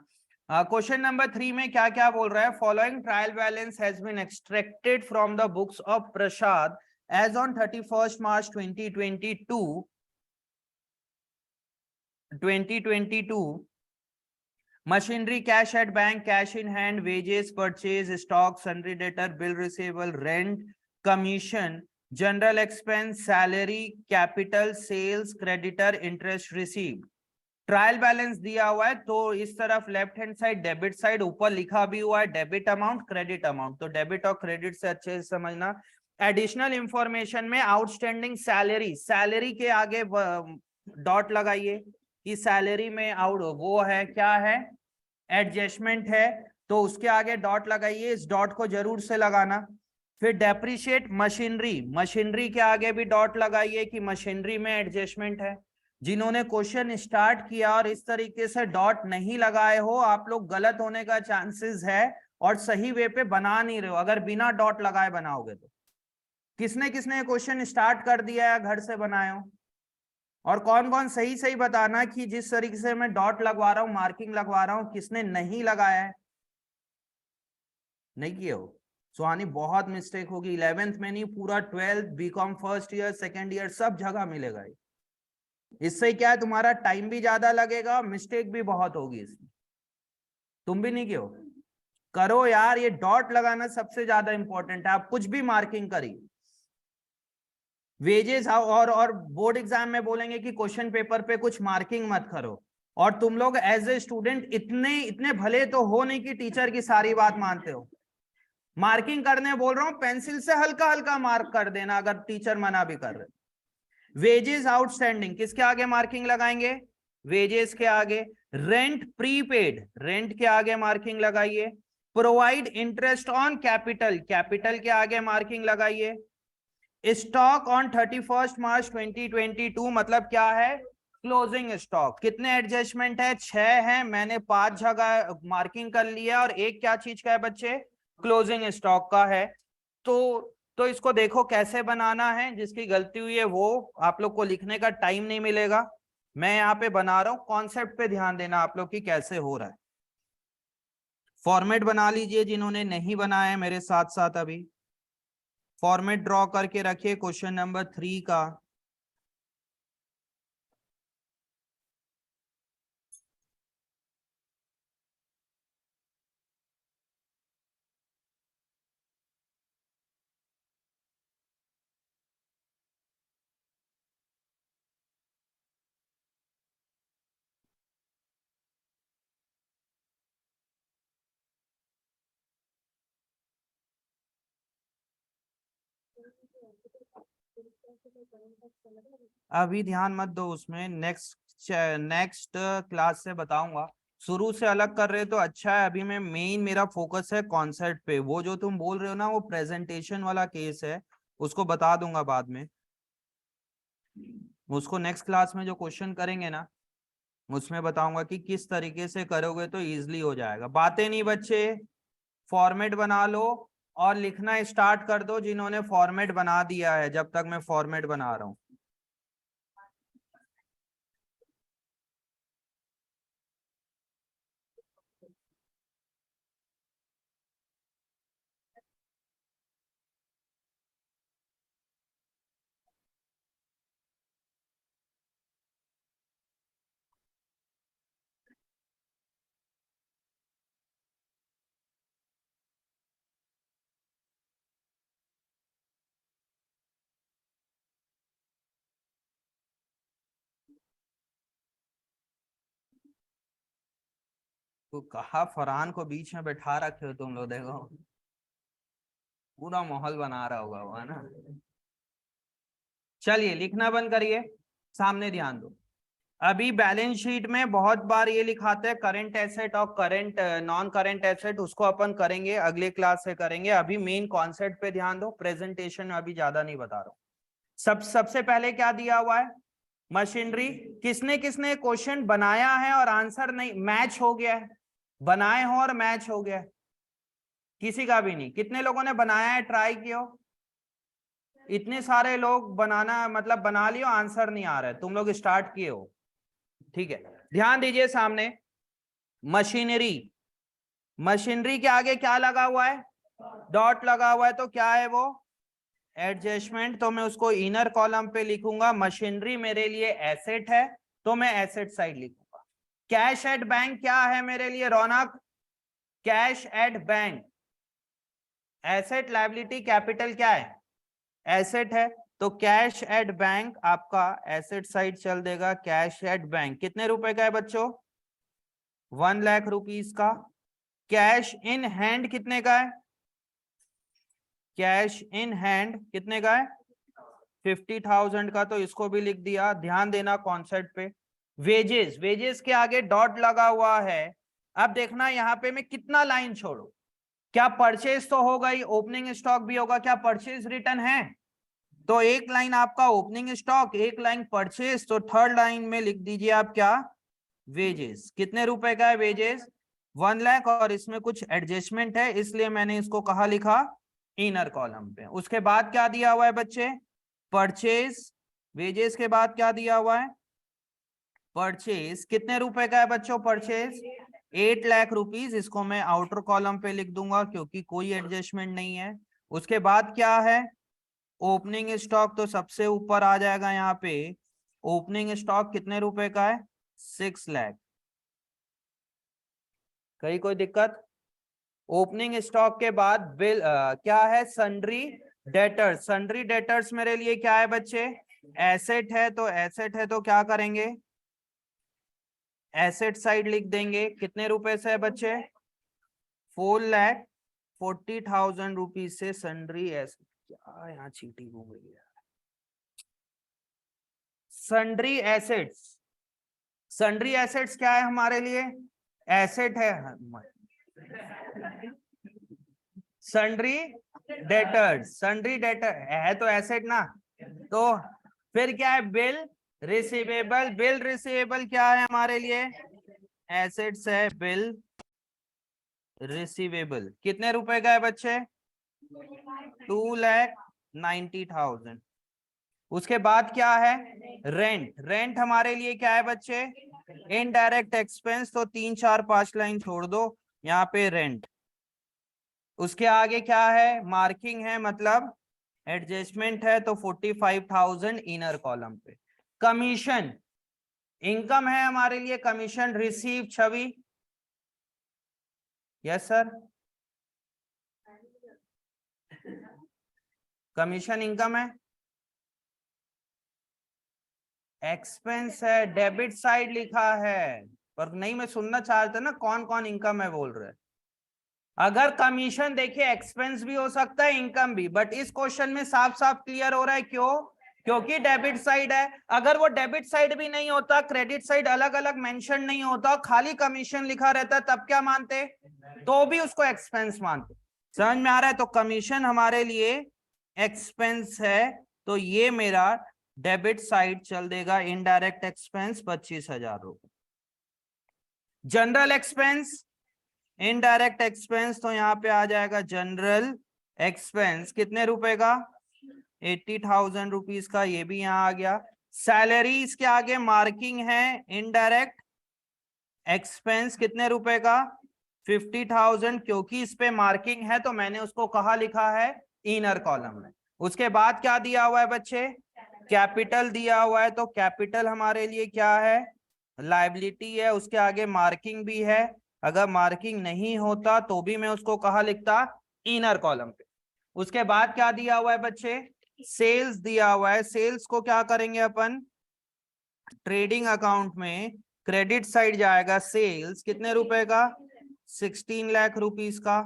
क्वेश्चन नंबर 3 में क्या क्या बोल रहा है? Following trial balance has been extracted from the books of Prasad as on 31 March 2022। Machinery, cash at bank, cash in hand, wages, purchase, stock, sundry debtor, bill receivable, rent, commission, general expense, salary, capital, sales, creditor, interest received। Trial balance दिया हुआ है, तो इस तरफ left hand side debit side, ऊपर लिखा भी हुआ है डेबिट अमाउंट क्रेडिट अमाउंट, तो डेबिट और क्रेडिट से अच्छे से समझना। एडिशनल इंफॉर्मेशन में आउटस्टैंडिंग सैलरी, सैलरी के आगे डॉट लगाइए कि सैलरी में आउट वो है क्या है, एडजस्टमेंट है, तो उसके आगे डॉट लगाइए, इस डॉट को जरूर से लगाना। फिर डेप्रिशिएट मशीनरी, मशीनरी के आगे भी डॉट लगाइए कि मशीनरी में एडजस्टमेंट है। जिन्होंने क्वेश्चन स्टार्ट किया और इस तरीके से डॉट नहीं लगाए हो, आप लोग गलत होने का चांसेस है और सही वे पे बना नहीं रहे हो अगर बिना डॉट लगाए बनाओगे तो। किसने किसने क्वेश्चन स्टार्ट कर दिया है, घर से बनाए हो? और कौन कौन सही सही बताना कि जिस तरीके से मैं डॉट लगवा रहा हूं, मार्किंग लगवा रहा हूं, किसने नहीं लगाया है? नहीं किए हो? सुहानी बहुत मिस्टेक होगी, 11th में नहीं पूरा 12th, BCom first year second year सब जगह मिलेगा। इससे क्या है, तुम्हारा टाइम भी ज्यादा लगेगा, मिस्टेक भी बहुत होगी इसमें। तुम भी नहीं किए? करो यार, ये डॉट लगाना सबसे ज्यादा इंपॉर्टेंट है। आप कुछ भी मार्किंग करिए, वेजेस और बोर्ड एग्जाम में बोलेंगे कि क्वेश्चन पेपर पे कुछ मार्किंग मत करो। और तुम लोग एज ए स्टूडेंट इतने इतने भले तो हो नहीं कि टीचर की सारी बात मानते हो। मार्किंग करने बोल रहा हूं, पेंसिल से हल्का हल्का मार्क कर देना अगर टीचर मना भी कर रहे। वेजेस आउटस्टैंडिंग किसके आगे मार्किंग लगाएंगे? वेजेस के आगे। रेंट प्रीपेड, रेंट के आगे मार्किंग लगाइए। Provide interest on capital, capital के आगे मार्किंग लगाइए। स्टॉक ऑन 31 मार्च 2022 मतलब क्या है? Closing stock. कितने एडजस्टमेंट है? 6 है, मैंने 5 जगह मार्किंग कर लिया और एक क्या चीज का है बच्चे? क्लोजिंग स्टॉक का है। तो इसको देखो कैसे बनाना है, जिसकी गलती हुई है वो आप लोग को लिखने का टाइम नहीं मिलेगा। मैं यहाँ पे बना रहा हूं, कॉन्सेप्ट पे ध्यान देना आप लोग की कैसे हो रहा है। फॉर्मेट बना लीजिए जिन्होंने नहीं बनाया है मेरे साथ साथ, अभी फॉर्मेट ड्रॉ करके रखिए क्वेश्चन नंबर 3 का। अभी ध्यान मत दो उसमें, नेक्स्ट नेक्स्ट क्लास से बताऊंगा। शुरू से अलग कर रहे हो तो अच्छा है, अभी मैं मेन मेरा फोकस है कॉन्सेप्ट पे। वो जो तुम बोल रहे हो ना, वो प्रेजेंटेशन वाला केस है, उसको बता दूंगा बाद में। उसको नेक्स्ट क्लास में जो क्वेश्चन करेंगे ना, उसमें बताऊंगा कि किस तरीके से करोगे तो इजीली हो जाएगा। बातें नहीं बच्चे, फॉर्मेट बना लो और लिखना स्टार्ट कर दो जिन्होंने फॉर्मेट बना दिया है, जब तक मैं फॉर्मेट बना रहा हूं। तो कहा फरहान को बीच में बैठा रखे हो तुम लोग, देखो पूरा माहौल बना रहा होगा वो, है ना। चलिए लिखना बंद करिए, सामने ध्यान दो। अभी बैलेंस शीट में बहुत बार ये लिखाते हैं करंट एसेट और करंट नॉन करंट एसेट, उसको अपन करेंगे अगले क्लास से करेंगे। अभी मेन कॉन्सेप्ट पे ध्यान दो, प्रेजेंटेशन अभी ज्यादा नहीं बता रहा हूँ। सबसे पहले क्या दिया हुआ है, मशीनरी। किसने किसने क्वेश्चन बनाया है और आंसर नहीं मैच हो गया है, बनाए हो और मैच हो गया है? किसी का भी नहीं। कितने लोगों ने बनाया है, ट्राई किया? इतने सारे लोग बनाना मतलब बना लियो, आंसर नहीं आ रहा है, तुम लोग स्टार्ट किए हो, ठीक है। ध्यान दीजिए सामने, मशीनरी। मशीनरी के आगे क्या लगा हुआ है, डॉट लगा हुआ है, तो क्या है वो, एडजस्टमेंट। तो मैं उसको इनर कॉलम पे लिखूंगा। मशीनरी मेरे लिए एसेट है तो मैं एसेट साइड लिखूंगा। कैश एट बैंक क्या है मेरे लिए Raunak, cash at bank asset, liability, capital क्या है, एसेट है। तो कैश एट बैंक आपका एसेट साइड चल देगा। कैश एट बैंक कितने रुपए का है बच्चों, 1,00,000 रुपीज का। कैश इन हैंड कितने का है, कैश इन हैंड कितने का है, 50,000 का, तो इसको भी लिख दिया। ध्यान देना कॉन्सेप्ट पे। वेजेस, वेजेस के आगे डॉट लगा हुआ है। अब देखना यहाँ पे मैं कितना लाइन छोड़ू, क्या परचेज तो हो गई, ओपनिंग स्टॉक भी होगा, क्या परचेज रिटर्न है, तो एक लाइन आपका ओपनिंग स्टॉक, एक लाइन परचेज, तो थर्ड लाइन में लिख दीजिए आप क्या, वेजेस। कितने रुपए का है वेजेस, 1,00,000, और इसमें कुछ एडजस्टमेंट है इसलिए मैंने इसको कहा लिखा, इनर कॉलम पे। उसके बाद क्या दिया हुआ है बच्चे, परचेज। वेजेस के बाद क्या दिया हुआ है, परचेज। कितने रुपए का है बच्चों परचेज, 8,00,000 रुपीज। इसको मैं आउटर कॉलम पे लिख दूंगा क्योंकि कोई एडजस्टमेंट नहीं है। उसके बाद क्या है, ओपनिंग स्टॉक, तो सबसे ऊपर आ जाएगा यहाँ पे। ओपनिंग स्टॉक कितने रुपए का है, 6,00,000। कहीं कोई दिक्कत, ओपनिंग स्टॉक के बाद बिल क्या है, सन्ड्री डेटर्स। सन्ड्री डेटर्स मेरे लिए क्या है बच्चे, एसेट है। तो एसेट है तो क्या करेंगे, एसेट साइड लिख देंगे। कितने रुपए से है बच्चे, 4,40,000 रुपीज से सन्ड्री एसेट। क्या यहाँ चीटी घूम रही है, सन्ड्री एसेट्स। सन्ड्री एसेट्स क्या है हमारे लिए, एसेट है। सन्ड्री डेटर्स, सन्ड्री डेटर है तो एसेट ना। तो फिर क्या है, बिल रिसीवेबल। बिल रिसीवेबल क्या है हमारे लिए, एसेट्स है। बिल रिसीवेबल कितने रुपए का है बच्चे, 2,90,000। उसके बाद क्या है, रेंट। रेंट हमारे लिए क्या है बच्चे, इनडायरेक्ट एक्सपेंस। तो 3, 4, 5 लाइन छोड़ दो यहाँ पे, रेंट। उसके आगे क्या है, मार्किंग है मतलब एडजस्टमेंट है, तो 45,000 इनर कॉलम पे। कमीशन, इनकम है हमारे लिए, कमीशन रिसीव। छवि, यस सर, कमीशन इनकम है। एक्सपेंस है, डेबिट साइड लिखा है, पर नहीं, मैं सुनना चाहता ना कौन कौन इनकम है बोल रहे। अगर कमीशन देखिए एक्सपेंस भी हो सकता है, इनकम भी, बट इस क्वेश्चन में साफ साफ क्लियर हो रहा है, क्यों, क्योंकि डेबिट साइड है। अगर वो डेबिट साइड भी नहीं होता, क्रेडिट साइड अलग अलग मेंशन नहीं होता, खाली कमीशन लिखा रहता, तब क्या मानते, तो भी उसको एक्सपेंस मानते। समझ में आ रहा है, तो कमीशन हमारे लिए एक्सपेंस है। तो ये मेरा डेबिट साइड चल देगा इनडायरेक्ट एक्सपेंस 25,000 रुपए। जनरल एक्सपेंस, इनडायरेक्ट एक्सपेंस, तो यहाँ पे आ जाएगा जनरल एक्सपेंस कितने रुपए का, 80,000 रुपीज का, ये भी यहाँ आ गया। सैलरी इसके आगे मार्किंग है, इनडायरेक्ट एक्सपेंस कितने रुपए का, 50,000, क्योंकि इस पे मार्किंग है तो मैंने उसको कहाँ लिखा है, इनर कॉलम में। उसके बाद क्या दिया हुआ है बच्चे, कैपिटल दिया हुआ है, तो कैपिटल हमारे लिए क्या है, लायबिलिटी है, उसके आगे मार्किंग भी है। अगर मार्किंग नहीं होता तो भी मैं उसको कहाँ लिखता, इनर कॉलम पे। उसके बाद क्या दिया हुआ है बच्चे, सेल्स दिया हुआ है। सेल्स को क्या करेंगे अपन, ट्रेडिंग अकाउंट में क्रेडिट साइड जाएगा, सेल्स कितने रुपए का, 16 लाख रुपीस का।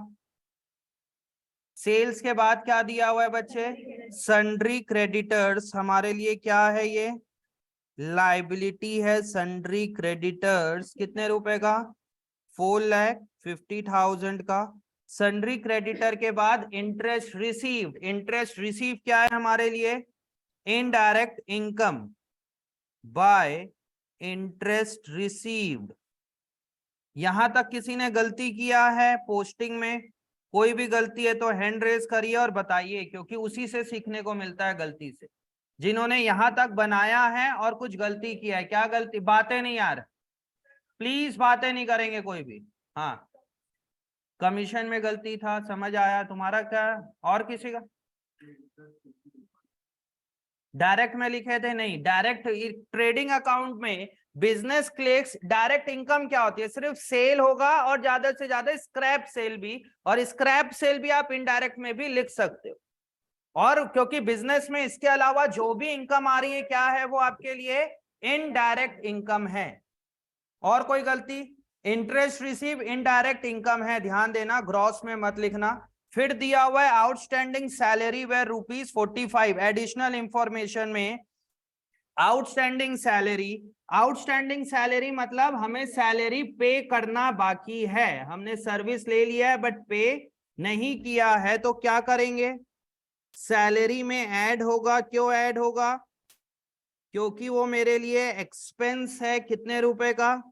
सेल्स के बाद क्या दिया हुआ है बच्चे, सन्ड्री क्रेडिटर्स, हमारे लिए क्या है ये, लाइबिलिटी है। सन्ड्री क्रेडिटर्स कितने रुपए का, 4,50,000 का। सन्ड्री क्रेडिटर के बाद इंटरेस्ट रिसीव्ड, इंटरेस्ट रिसीव क्या है हमारे लिए, indirect income by interest received. यहां तक किसी ने गलती किया है पोस्टिंग में, कोई भी गलती है तो हैंड रेज करिए और बताइए, क्योंकि उसी से सीखने को मिलता है, गलती से। जिन्होंने यहां तक बनाया है और कुछ गलती किया है, क्या गलती, बातें नहीं यार, प्लीज बातें नहीं करेंगे कोई भी। हाँ, कमीशन में गलती था, समझ आया, तुम्हारा क्या, और किसी का, डायरेक्ट में लिखे थे, नहीं डायरेक्ट, ट्रेडिंग अकाउंट में बिजनेस क्लिक्स, डायरेक्ट इनकम क्या होती है, सिर्फ सेल होगा और ज्यादा से ज्यादा स्क्रैप सेल भी, और स्क्रैप सेल भी आप इनडायरेक्ट में भी लिख सकते हो। और क्योंकि बिजनेस में इसके अलावा जो भी इनकम आ रही है क्या है, वो आपके लिए इनडायरेक्ट इनकम है। और कोई गलती, इंटरेस्ट रिसीव इनडायरेक्ट इनकम है, ध्यान देना, ग्रॉस में मत लिखना। फिर दिया हुआ है आउटस्टैंडिंग सैलरी वे ₹45, एडिशनल इंफॉर्मेशन में आउटस्टैंडिंग सैलरी, आउटस्टैंडिंग सैलरी मतलब हमें सैलरी पे करना बाकी है, हमने सर्विस ले लिया है बट पे नहीं किया है, तो क्या करेंगे, सैलरी में ऐड होगा। क्यों ऐड होगा, क्योंकि वो मेरे लिए एक्सपेंस है, कितने रुपए का,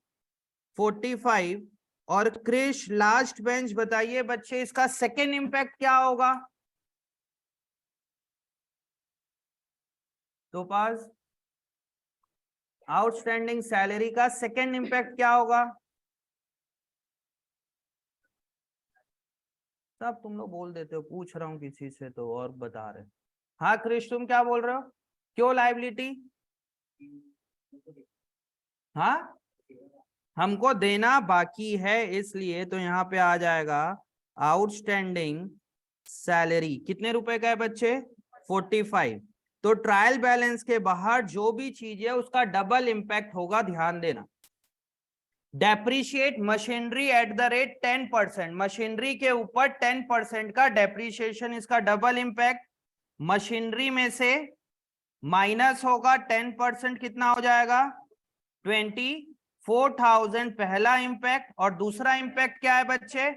45। और क्रिश लास्ट बेंच बताइए बच्चे, इसका सेकेंड इंपैक्ट क्या होगा, तो पास आउटस्टैंडिंग सैलरी का सेकेंड इंपैक्ट क्या होगा, सब तुम लोग बोल देते हो, पूछ रहा हूं किसी से तो और बता रहे। हाँ क्रिश तुम क्या बोल रहे हो, क्यों लायबिलिटी, हाँ हमको देना बाकी है इसलिए, तो यहाँ पे आ जाएगा आउटस्टैंडिंग सैलरी कितने रुपए का है बच्चे, 45। तो ट्रायल बैलेंस के बाहर जो भी चीज है उसका डबल इंपैक्ट होगा, ध्यान देना। Depreciate machinery at the rate 10%, machinery के ऊपर 10% का डेप्रीशिएशन, इसका डबल इंपैक्ट। मशीनरी में से माइनस होगा 10%, कितना हो जाएगा, 24,000 पहला इंपैक्ट। और दूसरा इंपैक्ट क्या है बच्चे,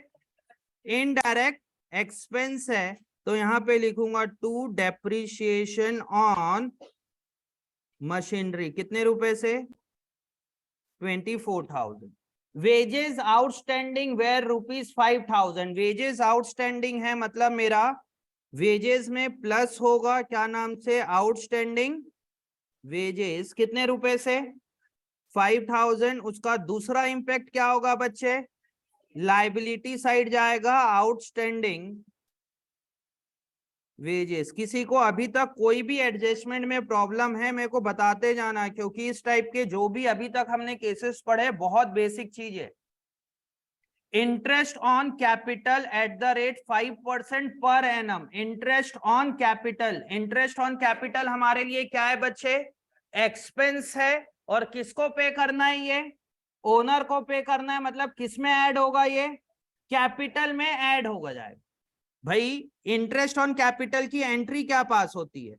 इनडायरेक्ट एक्सपेंस है, तो यहां पे लिखूंगा टू डेप्रीशिएशन ऑन मशीनरी, कितने रुपए से, 24,000। Wages outstanding were ₹5,000, wages outstanding है मतलब मेरा वेजेस में प्लस होगा, क्या नाम से, आउटस्टैंडिंग वेजेस कितने रुपए से, 5,000। उसका दूसरा इंपैक्ट क्या होगा बच्चे, लाइबिलिटी साइड जाएगा, आउटस्टैंडिंग वेजेस। किसी को अभी तक कोई भी एडजस्टमेंट में प्रॉब्लम है मेरे को बताते जाना, क्योंकि इस टाइप के जो भी अभी तक हमने केसेस पढ़े बहुत बेसिक चीज है। Interest on capital at the rate 5% per annum, interest on capital, interest on capital हमारे लिए क्या है बच्चे, एक्सपेंस है। और किसको पे करना है, ये ओनर को पे करना है, मतलब किस में ऐड होगा, ये कैपिटल में ऐड होगा जाएगा। भाई इंटरेस्ट ऑन कैपिटल की एंट्री क्या पास होती है,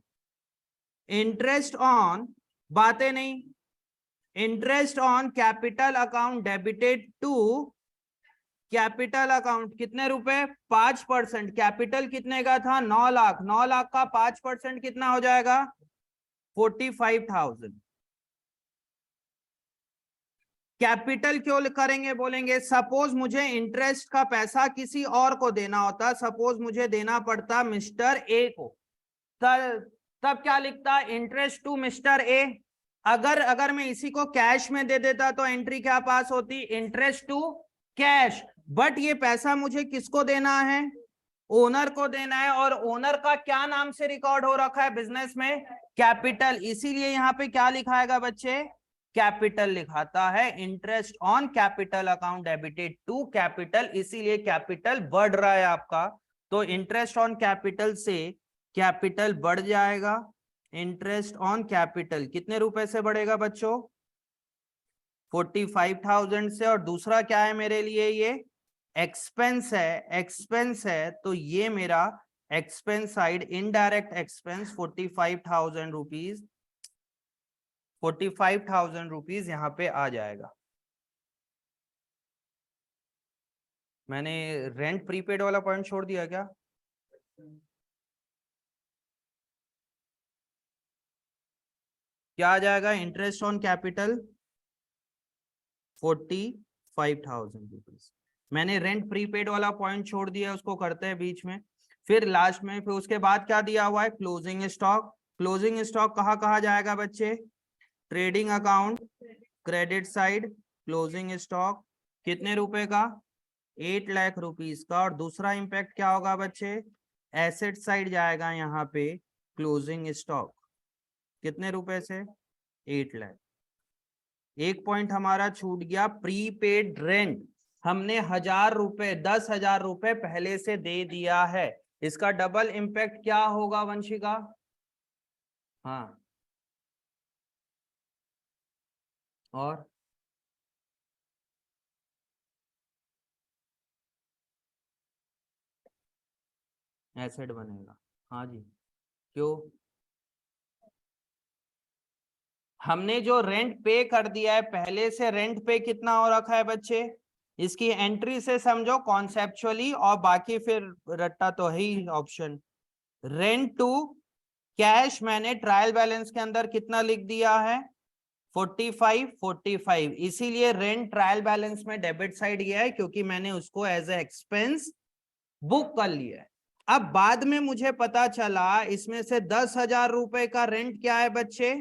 इंटरेस्ट ऑन, बातें नहीं, interest on capital account debited to capital account, कितने रुपए, 5%। कैपिटल कितने का था, 9 लाख, 9 लाख का 5% कितना हो जाएगा, 45,000। कैपिटल क्यों करेंगे, बोलेंगे सपोज मुझे इंटरेस्ट का पैसा किसी और को देना होता, सपोज मुझे देना पड़ता मिस्टर ए को, तब क्या लिखता, इंटरेस्ट टू मिस्टर ए। अगर मैं इसी को कैश में दे देता तो एंट्री क्या पास होती, इंटरेस्ट टू कैश। बट ये पैसा मुझे किसको देना है, ओनर को देना है, और ओनर का क्या नाम से रिकॉर्ड हो रखा है बिजनेस में, कैपिटल। इसीलिए यहाँ पे क्या लिखाएगा बच्चे, कैपिटल लिखाता है। Interest on capital account debited to capital, इसीलिए कैपिटल बढ़ रहा है आपका। तो इंटरेस्ट ऑन कैपिटल से कैपिटल बढ़ जाएगा। इंटरेस्ट ऑन कैपिटल कितने रुपए से बढ़ेगा बच्चों, 45,000 से। और दूसरा क्या है मेरे लिए, ये एक्सपेंस है, एक्सपेंस है, तो ये मेरा expense side indirect expense 45,000 rupees, 45,000 rupees यहाँ पे आ जाएगा। मैंने रेंट प्रीपेड वाला पॉइंट छोड़ दिया क्या, क्या आ जाएगा, इंटरेस्ट ऑन कैपिटल 45,000 रुपीज। मैंने रेंट प्रीपेड वाला पॉइंट छोड़ दिया, उसको करते हैं बीच में। फिर लास्ट में, फिर उसके बाद क्या दिया हुआ है, क्लोजिंग स्टॉक। क्लोजिंग स्टॉक कहाँ कहाँ जाएगा बच्चे, trading account, credit side, closing stock कितने रुपए का, 8 लाख रुपीज का। और दूसरा इंपैक्ट क्या होगा बच्चे, एसेट साइड जाएगा यहाँ पे क्लोजिंग स्टॉक कितने रुपए से, 8 लाख। एक पॉइंट हमारा छूट गया, प्रीपेड रेंट। हमने 1,000 रुपए, 10,000 रुपए पहले से दे दिया है। इसका डबल इंपैक्ट क्या होगा वंशिका, हाँ और एसेट बनेगा, हाँ जी। क्यों, हमने जो रेंट पे कर दिया है पहले से, रेंट पे कितना हो रखा है बच्चे, इसकी एंट्री से समझो कॉन्सेप्चुअली, और बाकी फिर रट्टा तो है ही ऑप्शन। रेंट टू कैश मैंने ट्रायल बैलेंस के अंदर कितना लिख दिया है, 45, इसीलिए रेंट ट्रायल बैलेंस में डेबिट साइड गया है, क्योंकि मैंने उसको एज ए एक्सपेंस बुक कर लिया है। अब बाद में मुझे पता चला इसमें से 10,000 रुपए का रेंट क्या है बच्चे,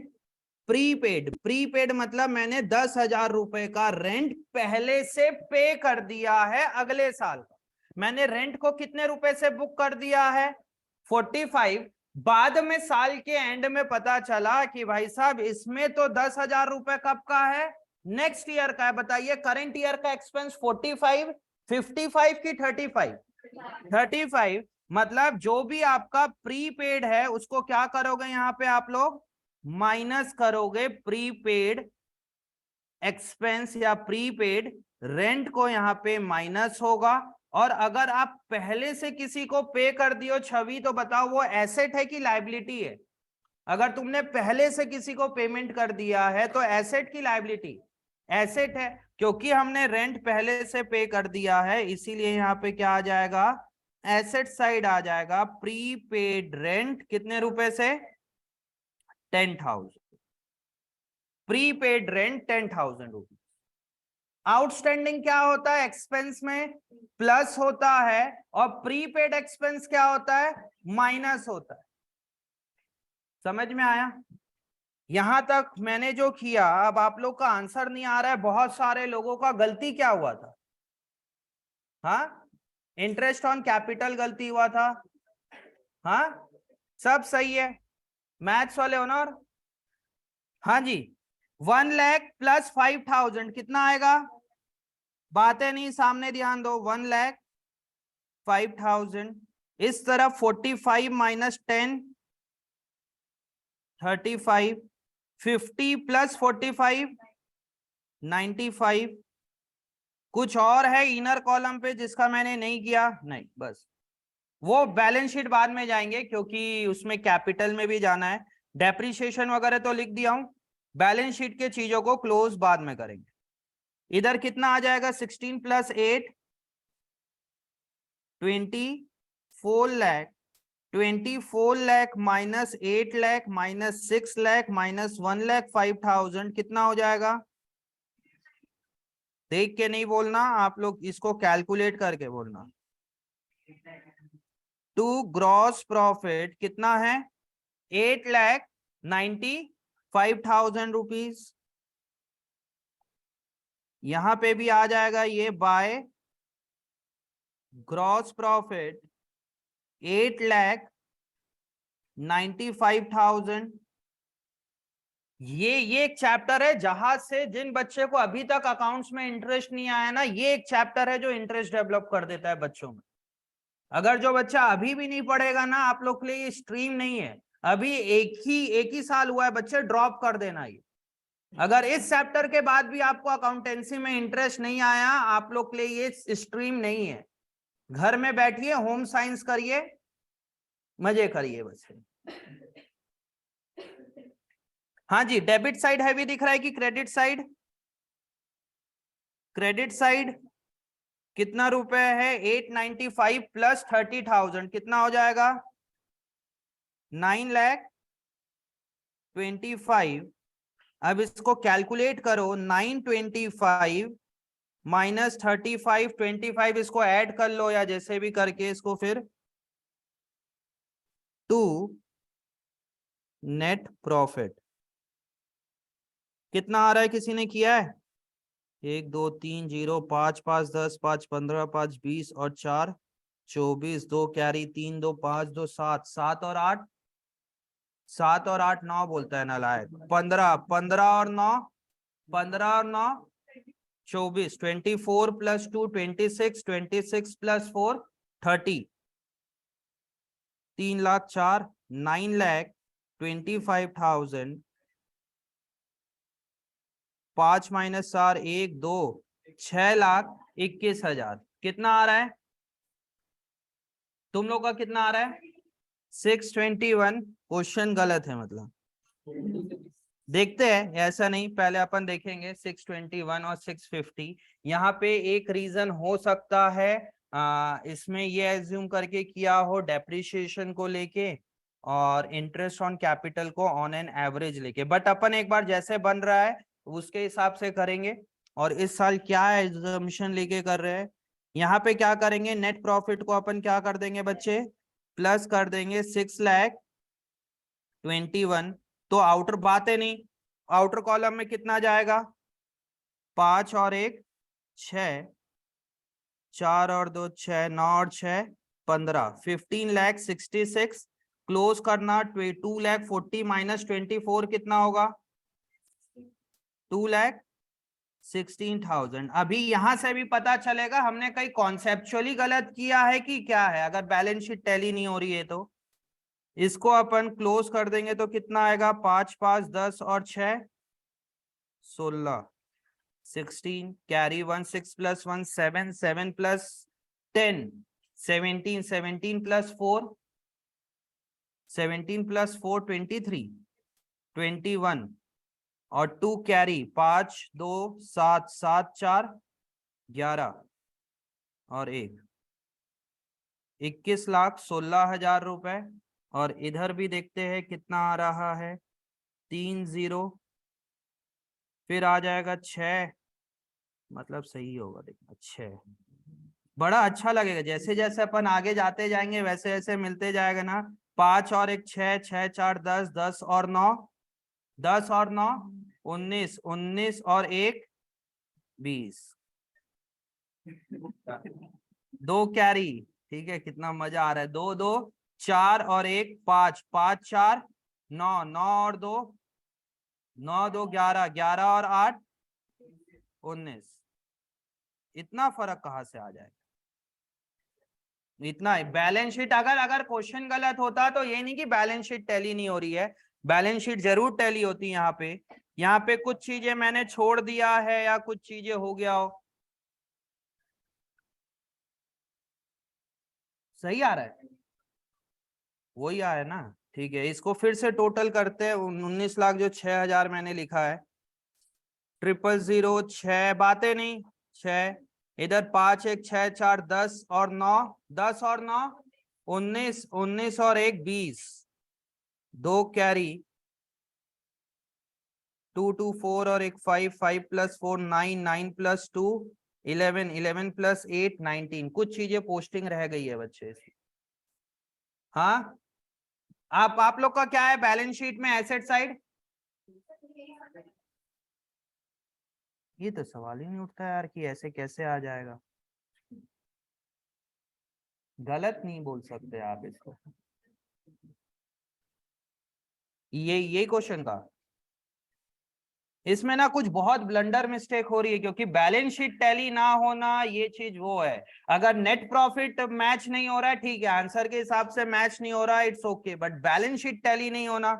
प्रीपेड। प्रीपेड मतलब मैंने 10,000 रुपए का रेंट पहले से पे कर दिया है अगले साल का। मैंने रेंट को कितने रुपए से बुक कर दिया है, 45। बाद में साल के एंड में पता चला कि भाई साहब इसमें तो 10,000 रुपए कब का है, नेक्स्ट ईयर का है। बताइए करंट ईयर का एक्सपेंस 45, 55 की 35, 35। मतलब जो भी आपका प्रीपेड है उसको क्या करोगे यहाँ पे आप लोग, माइनस करोगे प्रीपेड एक्सपेंस या प्रीपेड रेंट को यहाँ पे माइनस होगा। और अगर आप पहले से किसी को पे कर दियो छवि, तो बताओ वो एसेट है कि लायबिलिटी है, अगर तुमने पहले से किसी को पेमेंट कर दिया है तो एसेट की लायबिलिटी, एसेट है, क्योंकि हमने रेंट पहले से पे कर दिया है, इसीलिए यहाँ पे क्या आ जाएगा, एसेट साइड आ जाएगा। प्रीपेड रेंट कितने रुपए से, 10,000, प्रीपेड रेंट 10,000 रुपीज। आउटस्टैंडिंग क्या होता है, एक्सपेंस में प्लस होता है, और प्रीपेड एक्सपेंस क्या होता है, माइनस होता है। समझ में आया, यहां तक मैंने जो किया। अब आप लोग का आंसर नहीं आ रहा है, बहुत सारे लोगों का गलती क्या हुआ था, हाँ इंटरेस्ट ऑन कैपिटल गलती हुआ था, हाँ सब सही है, मैथ्स वाले हो ना। और हाँ जी, 1 लाख प्लस 5,000 कितना आएगा, बातें नहीं सामने ध्यान दो, 1 लाख 5,000। इस तरफ 45 माइनस 10, 35, 50 प्लस 45, 95। कुछ और है इनर कॉलम पे जिसका मैंने नहीं किया, नहीं बस वो बैलेंस शीट बाद में जाएंगे, क्योंकि उसमें कैपिटल में भी जाना है। डेप्रिसिएशन वगैरह तो लिख दिया हूं, बैलेंस शीट के चीजों को क्लोज बाद में करेंगे। इधर कितना आ जाएगा, 16 plus 8, 24 lakh 24 lakh minus 8 lakh minus 6 lakh minus 1,05,000 कितना हो जाएगा? देख के नहीं बोलना आप लोग, इसको कैलकुलेट करके बोलना। टू ग्रॉस प्रॉफिट कितना है? 8,95,000 रुपीज। यहां पे भी आ जाएगा ये बाय ग्रॉस प्रॉफिट 8,95,000। ये एक चैप्टर है जहां से जिन बच्चे को अभी तक अकाउंट्स में इंटरेस्ट नहीं आया ना, ये एक चैप्टर है जो इंटरेस्ट डेवलप कर देता है बच्चों में। अगर जो बच्चा अभी भी नहीं पढ़ेगा ना, आप लोग के लिए ये स्ट्रीम नहीं है। अभी एक ही साल हुआ है बच्चे, ड्रॉप कर देना ये। अगर इस चैप्टर के बाद भी आपको अकाउंटेंसी में इंटरेस्ट नहीं आया, आप लोग के लिए ये स्ट्रीम नहीं है। घर में बैठिए, होम साइंस करिए, मजे करिए बस। हाँ जी, डेबिट साइड हैवी दिख रहा है कि क्रेडिट साइड? क्रेडिट साइड कितना रुपए है? 895 प्लस 30,000 कितना हो जाएगा? 9,25,000। अब इसको कैलकुलेट करो, 925 माइनस 35, 25 इसको ऐड कर लो या जैसे भी करके इसको, फिर टू नेट प्रॉफिट कितना आ रहा है? किसी ने किया है? 1 2 3 0 5 5 10 5 15 5 20 और 4 24, 2 कैरी 3 2 5 2 7 7 और 8 7 और 8 9 बोलता है नालायक। 15 15 और 9 15 और 9 24, 24 प्लस 2 26, 26 प्लस 4 30, 3,04,000, 9,25,000। 5 माइनस 4 1 2 6,21,000 कितना आ रहा है? तुम लोग का कितना आ रहा है? 621। क्वेश्चन गलत है मतलब। देखते हैं, ऐसा नहीं, पहले अपन देखेंगे 621 और 650। यहाँ पे एक रीजन हो सकता है इसमें ये एज्यूम करके किया हो डेप्रिसिएशन को लेके और इंटरेस्ट ऑन कैपिटल को ऑन एन एवरेज लेके, बट अपन एक बार जैसे बन रहा है उसके हिसाब से करेंगे। और इस साल क्या एग्जामिशन लेके कर रहे हैं, यहाँ पे क्या करेंगे? नेट प्रॉफिट को अपन क्या कर देंगे बच्चे? प्लस कर देंगे 6,21,000। तो आउटर बात है नहीं, आउटर कॉलम में कितना जाएगा? 5 और 1 6, 4 और 2 6, 9 और 6 15, 15,66,000 क्लोज करना। 2,40,000 माइनस 24 कितना होगा? 2,16,000। अभी यहां से भी पता चलेगा हमने कहीं कॉन्सेप्चुअली गलत किया है कि क्या है। अगर बैलेंस शीट टैली नहीं हो रही है तो इसको अपन क्लोज कर देंगे तो कितना आएगा? 5 5 10 और 6 16, 16 carry 1 6 plus 1 7 7 plus 10 17 17 plus 4 17 plus 4 23 21 और 2 कैरी 5 2 7 7 4 11 और 1 21,16,000 रुपए। और इधर भी देखते हैं कितना आ रहा है? 3 0, फिर आ जाएगा 6, मतलब सही होगा देखना 6। बड़ा अच्छा लगेगा जैसे जैसे अपन आगे जाते जाएंगे वैसे वैसे मिलते जाएगा ना। 5 और 1 6, 6 4 10, 10 और 9 10 और 9 19, 19 और 1 20, 2 कैरी। ठीक है, कितना मजा आ रहा है। 2 2 4 और 1 5 5 4 9 9 और 2 9 2 11 11 और 8 19। इतना फर्क कहाँ से आ जाएगा? इतना है। बैलेंस शीट अगर अगर क्वेश्चन गलत होता तो ये नहीं कि बैलेंस शीट टैली नहीं हो रही है, बैलेंस शीट जरूर टैली होती है। यहाँ पे कुछ चीजें मैंने छोड़ दिया है या कुछ चीजें हो गया हो। सही आ रहा है? वही आया ना? ठीक है, इसको फिर से टोटल करते हैं। 19 लाख जो 6,000 मैंने लिखा है, 000 6 बातें नहीं 6, इधर 5 1 6 4 10 और 9 10 और 9 19 19 और 1 20, 2 कैरी, 2 2 4 और 1 5, 5 + 4 9, 9 + 2 11, 11 + 8 19। कुछ चीजें पोस्टिंग रह गई है बच्चे। हाँ, आप लोग का क्या है बैलेंस शीट में एसेट साइड? ये तो सवाल ही नहीं उठता यार कि ऐसे कैसे आ जाएगा। गलत नहीं बोल सकते आप इसको, ये क्वेश्चन का इसमें ना कुछ बहुत ब्लंडर मिस्टेक हो रही है, क्योंकि बैलेंस शीट टैली ना होना ये चीज वो है। अगर नेट प्रॉफिट मैच नहीं हो रहा है ठीक है, आंसर के हिसाब से मैच नहीं हो रहा है, it's okay, but balance sheet tally नहीं होना।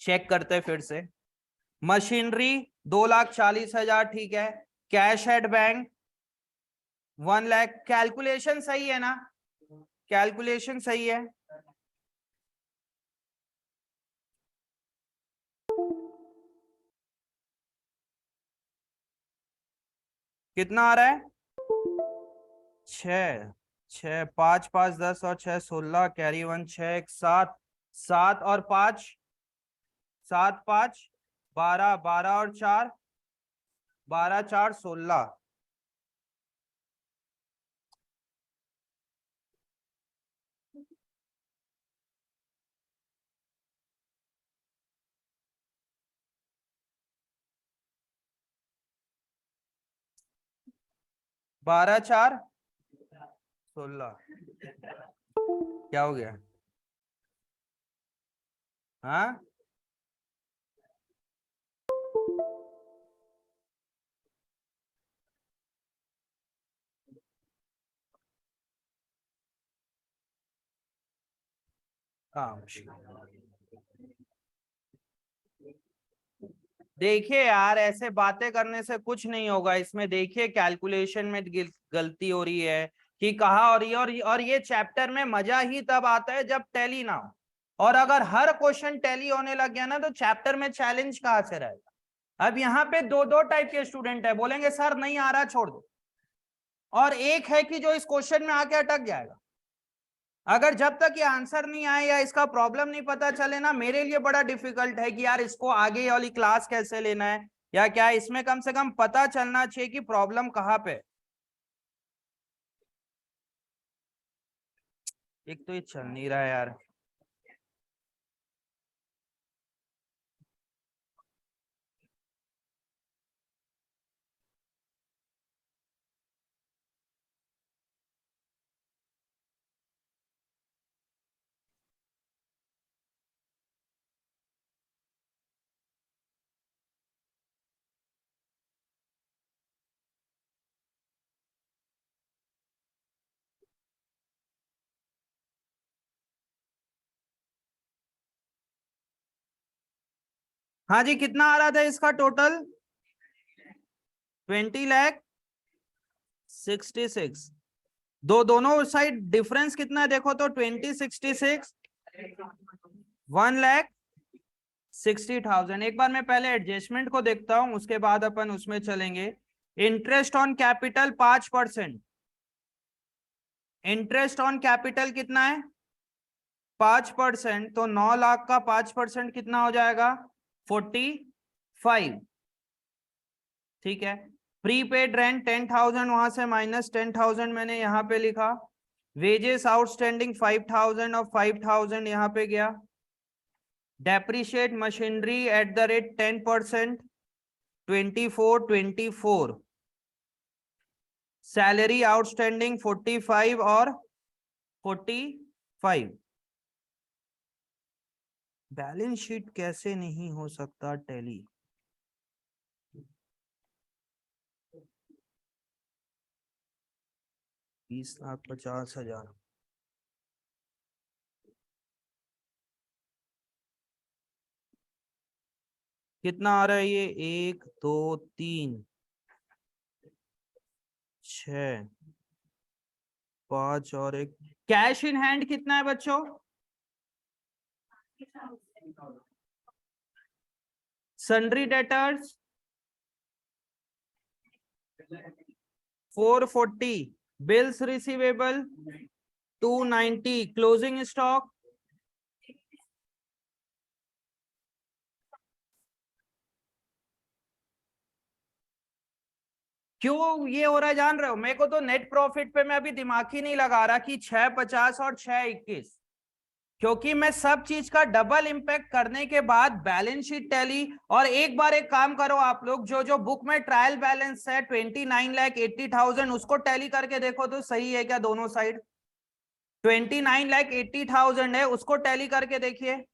चेक करते फिर से। मशीनरी 2,40,000 ठीक है। Cash at bank 1 lakh. Calculation सही है ना? कैलकुलेशन सही है। कितना आ रहा है? 6 6 5 5 10 और 6 16, कैरी 1 6 1 7, 7 और 5 7 5 12, 12 और 4 12 4 16। 12 4 16। क्या हो गया? हाँ, काम। देखिए यार, ऐसे बातें करने से कुछ नहीं होगा इसमें। देखिए कैलकुलेशन में गलती हो रही है कि कहा, और ये चैप्टर में मजा ही तब आता है जब टैली ना हो। और अगर हर क्वेश्चन टैली होने लग गया ना तो चैप्टर में चैलेंज कहाँ से रहेगा? अब यहाँ पे दो दो टाइप के स्टूडेंट है, बोलेंगे सर नहीं आ रहा छोड़ दो, और एक है कि जो इस क्वेश्चन में आके अटक जाएगा। अगर जब तक ये आंसर नहीं आए या इसका प्रॉब्लम नहीं पता चले ना, मेरे लिए बड़ा डिफिकल्ट है कि यार इसको आगे वाली क्लास कैसे लेना है या क्या। इसमें कम से कम पता चलना चाहिए कि प्रॉब्लम कहाँ पे। एक तो ये चल नहीं रहा है यार। हाँ जी, कितना आ रहा था इसका टोटल? 20,66,000। दोनों साइड डिफरेंस कितना है देखो तो, 20,66, 1,60,000। एक बार मैं पहले एडजस्टमेंट को देखता हूं, उसके बाद अपन उसमें चलेंगे। Interest on capital 5%। Interest on capital कितना है? 5%। तो 9 लाख का 5% कितना हो जाएगा? 45। ठीक है। प्रीपेड रेंट 10,000, वहां से -10,000 मैंने यहां पे लिखा। वेजेस आउटस्टैंडिंग 5,000 और 5,000 यहां पे गया। Depreciate machinery at the rate 10%, 24 salary outstanding 45 और 45। बैलेंस शीट कैसे नहीं हो सकता टैली? 20,50,000। कितना आ रहा है ये? 1 2 3 6 5 और 1। कैश इन हैंड कितना है बच्चों? Sundry debtors 440। Bills receivable 290 closing stock, क्यों ये हो रहा है जान रहे हो? मेरे को तो नेट प्रॉफिट पे मैं अभी दिमाग ही नहीं लगा रहा कि 650 और 621, क्योंकि मैं सब चीज का डबल इंपैक्ट करने के बाद बैलेंस शीट टैली। और एक बार एक काम करो आप लोग, जो जो बुक में ट्रायल बैलेंस है 29,80,000 उसको टैली करके देखो तो सही है क्या दोनों साइड। 29,80,000 है, उसको टैली करके देखिए।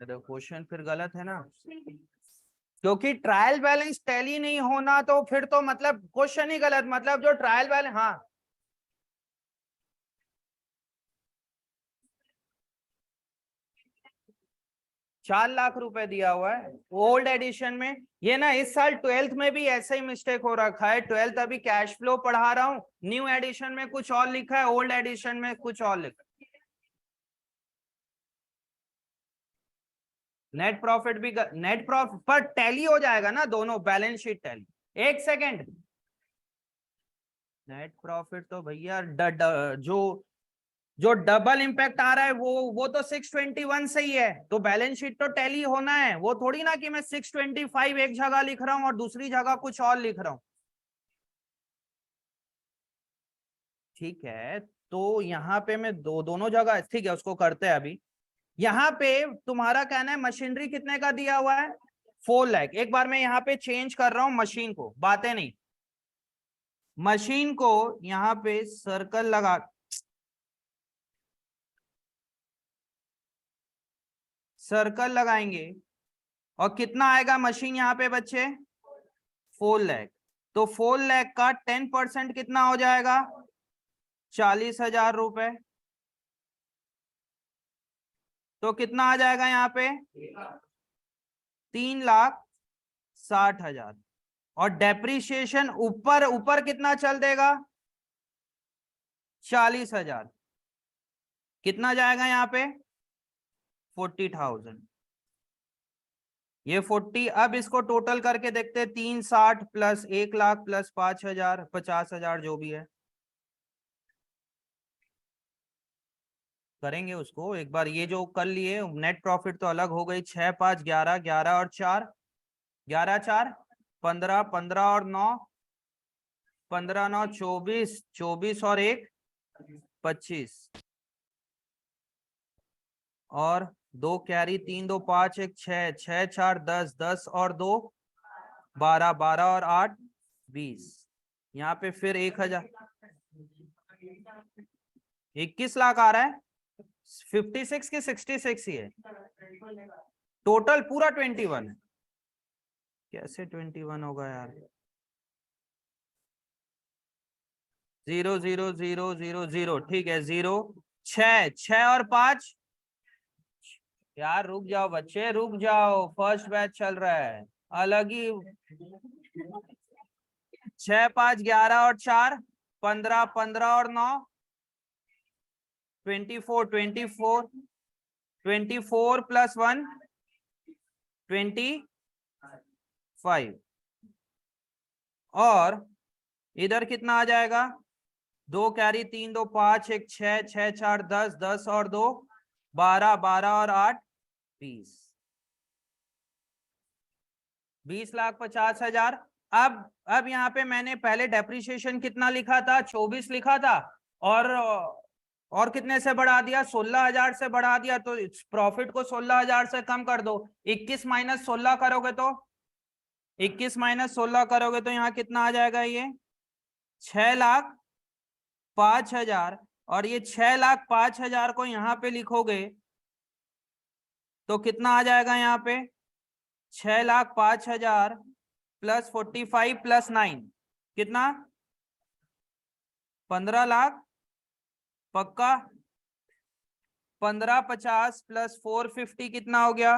क्वेश्चन फिर गलत है ना, क्योंकि ट्रायल बैलेंस टैली नहीं होना तो फिर तो मतलब क्वेश्चन ही गलत। मतलब जो ट्रायल बैलेंस, हाँ 4 लाख रुपए दिया हुआ है ओल्ड एडिशन में। ये ना इस साल 12th में भी ऐसा ही मिस्टेक हो रखा है। 12th अभी कैश फ्लो पढ़ा रहा हूँ, न्यू एडिशन में कुछ और लिखा है, ओल्ड एडिशन में कुछ और लिखा है। नेट प्रॉफिट भी नेट प्रॉफिट पर टैली हो जाएगा ना दोनों, बैलेंस शीट टैली। एक सेकेंड, नेट प्रॉफिट तो भैया जो जो डबल इम्पैक्ट आ रहा है वो तो 621 से ही है, तो बैलेंस शीट तो टैली होना है। वो थोड़ी ना कि मैं 625 एक जगह लिख रहा हूं और दूसरी जगह कुछ और लिख रहा हूं। ठीक है, तो यहाँ पे मैं दोनों जगह ठीक है उसको करते हैं अभी। यहाँ पे तुम्हारा कहना है मशीनरी कितने का दिया हुआ है? 4 लाख। एक बार मैं यहाँ पे चेंज कर रहा हूं मशीन को, बातें नहीं, मशीन को यहाँ पे सर्कल लगा, सर्कल लगाएंगे और कितना आएगा मशीन यहाँ पे बच्चे? 4 लाख। तो 4 लाख का 10% कितना हो जाएगा? 40,000 रुपए। तो कितना आ जाएगा यहाँ पे? 3,60,000। और डेप्रीशिएशन ऊपर ऊपर कितना चल देगा? 40,000। कितना जाएगा यहाँ पे? 40,000। ये 40, अब इसको टोटल करके देखते हैं। 360 प्लस 1 लाख प्लस 5,000, 50,000 जो भी है करेंगे उसको एक बार। ये जो कर लिए नेट प्रॉफिट तो अलग हो गई। 6 5 11, 11 और 4, 11 4 15, 15 और 9, 15 9 24, 24 और 1 25, और 2 कैरी, 3 2 5 1 6, 6 4 10, 10 और 2 12, 12 और 8 20। यहाँ पे फिर 1,000, 21 लाख आ रहा है। 56 की 66 ही है, टोटल पूरा 21 है। कैसे 21 होगा यार? 0 0 0 0 0, ठीक है। 0 6 6 और 5, यार रुक जाओ बच्चे रुक जाओ, फर्स्ट बैच चल रहा है अलग ही। 6 5 11 और 4 15, 15 और 9 24, 24, 24 प्लस 1 25। और इधर कितना आ जाएगा? 2 कैरी, 3 2 5 1 6, 6 4 10, 10 और 2 12, 12 और 8 20, 20,50,000। अब यहाँ पे मैंने पहले डेप्रिसिएशन कितना लिखा था? 24 लिखा था। और कितने से बढ़ा दिया? 16,000 से बढ़ा दिया। तो प्रॉफिट को 16,000 से कम कर दो। 21 माइनस 16 करोगे तो 21 माइनस 16 करोगे तो यहाँ कितना आ जाएगा? ये 6,05,000। और ये 6,05,000 को यहाँ पे लिखोगे तो कितना आ जाएगा यहाँ पे? 6,05,000 प्लस 45 प्लस 9 कितना? 15 लाख पक्का? 1550 प्लस 450 कितना हो गया?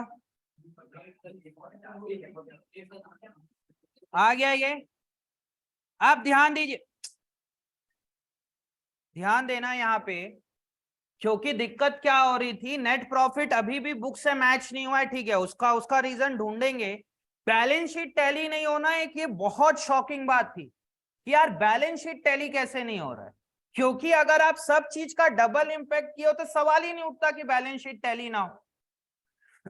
आ गया ये? आप ध्यान दीजिए, ध्यान देना यहाँ पे, क्योंकि दिक्कत क्या हो रही थी, नेट प्रॉफिट अभी भी बुक से मैच नहीं हुआ है, ठीक है, उसका उसका रीजन ढूंढेंगे। बैलेंस शीट टैली नहीं होना एक ये बहुत शॉकिंग बात थी कि यार बैलेंस शीट टैली कैसे नहीं हो रहा है, क्योंकि अगर आप सब चीज का डबल इंपैक्ट किए हो तो सवाल ही नहीं उठता कि बैलेंस शीट टैली ना हो।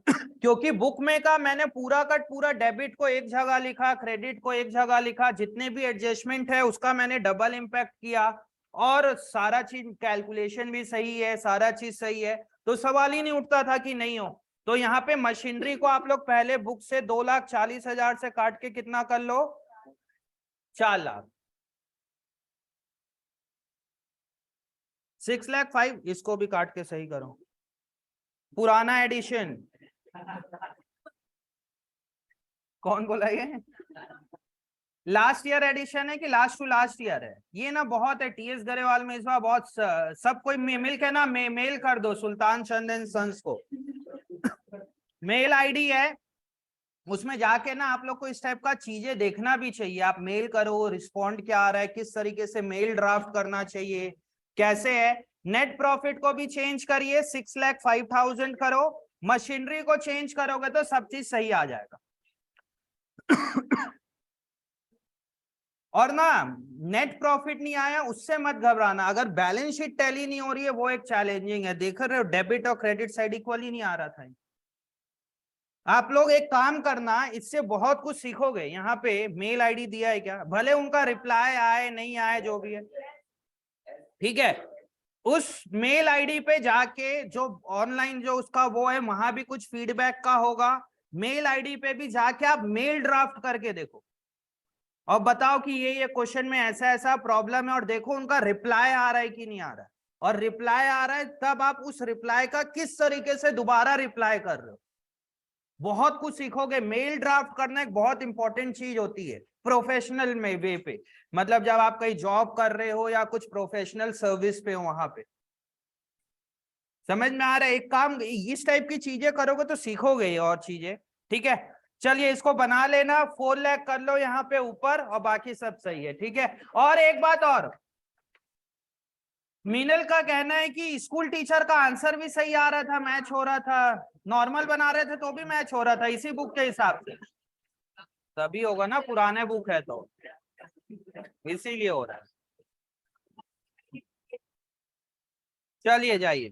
क्योंकि बुक में का मैंने पूरा का पूरा डेबिट को एक जगह लिखा, क्रेडिट को एक जगह लिखा, जितने भी एडजस्टमेंट है उसका मैंने डबल इंपैक्ट किया, और सारा चीज कैलकुलेशन भी सही है, सारा चीज सही है, तो सवाल ही नहीं उठता था कि नहीं हो। तो यहाँ पे मशीनरी को आप लोग पहले बुक से 2,40,000 से काट के कितना कर लो, 4 लाख। 6,05,000 इसको भी काट के सही करो, पुराना एडिशन। कौन बोला ये? लास्ट ईयर एडिशन है कि लास्ट टू लास्ट ईयर है? ये ना बहुत है, टीएस गरेवाल में इस बार बहुत सब कोई मिल के ना मेल कर दो सुल्तान चंद एंड सन्स को। मेल आईडी है, उसमें जाके ना आप लोग को इस टाइप का चीजें देखना भी चाहिए। आप मेल करो, रिस्पॉन्ड क्या आ रहा है, किस तरीके से मेल ड्राफ्ट करना चाहिए, कैसे है। नेट प्रॉफिट को भी चेंज करिए, 6,05,000 करो, मशीनरी को चेंज करोगे तो सब चीज सही आ जाएगा। और ना नेट प्रॉफिट नहीं आया उससे मत घबराना, अगर बैलेंस शीट टैली नहीं हो रही है वो एक चैलेंजिंग है। देख रहे हो डेबिट और क्रेडिट साइड इक्वल ही नहीं आ रहा था। आप लोग एक काम करना, इससे बहुत कुछ सीखोगे। यहाँ पे मेल आईडी दिया है क्या, भले उनका रिप्लाई आए नहीं आए जो भी है, ठीक है, उस मेल आईडी पे जाके जो ऑनलाइन जो उसका वो है वहां भी कुछ फीडबैक का होगा, मेल आईडी पे भी जाके आप मेल ड्राफ्ट करके देखो और बताओ कि ये क्वेश्चन में ऐसा ऐसा प्रॉब्लम है, और देखो उनका रिप्लाई आ रहा है कि नहीं आ रहा है। और रिप्लाई आ रहा है तब आप उस रिप्लाई का किस तरीके से दोबारा रिप्लाई कर रहे हो, बहुत कुछ सीखोगे। मेल ड्राफ्ट करना एक बहुत इंपॉर्टेंट चीज होती है प्रोफेशनल में वे पे, मतलब जब आप कहीं जॉब कर रहे हो या कुछ प्रोफेशनल सर्विस पे हो वहां पे। समझ में आ रहा है? एक काम इस टाइप की चीजें करोगे तो सीखोगे ये और चीजें, ठीक है। चलिए इसको बना लेना, 4 लाख कर लो यहाँ पे ऊपर, और बाकी सब सही है, ठीक है। और एक बात और, मीनल का कहना है कि स्कूल टीचर का आंसर भी सही आ रहा था, मैच हो रहा था, नॉर्मल बना रहे थे तो भी मैच हो रहा था इसी बुक के हिसाब से। तभी होगा ना, पुराने बुक है तो इसीलिए हो रहा है। चलिए जाइए।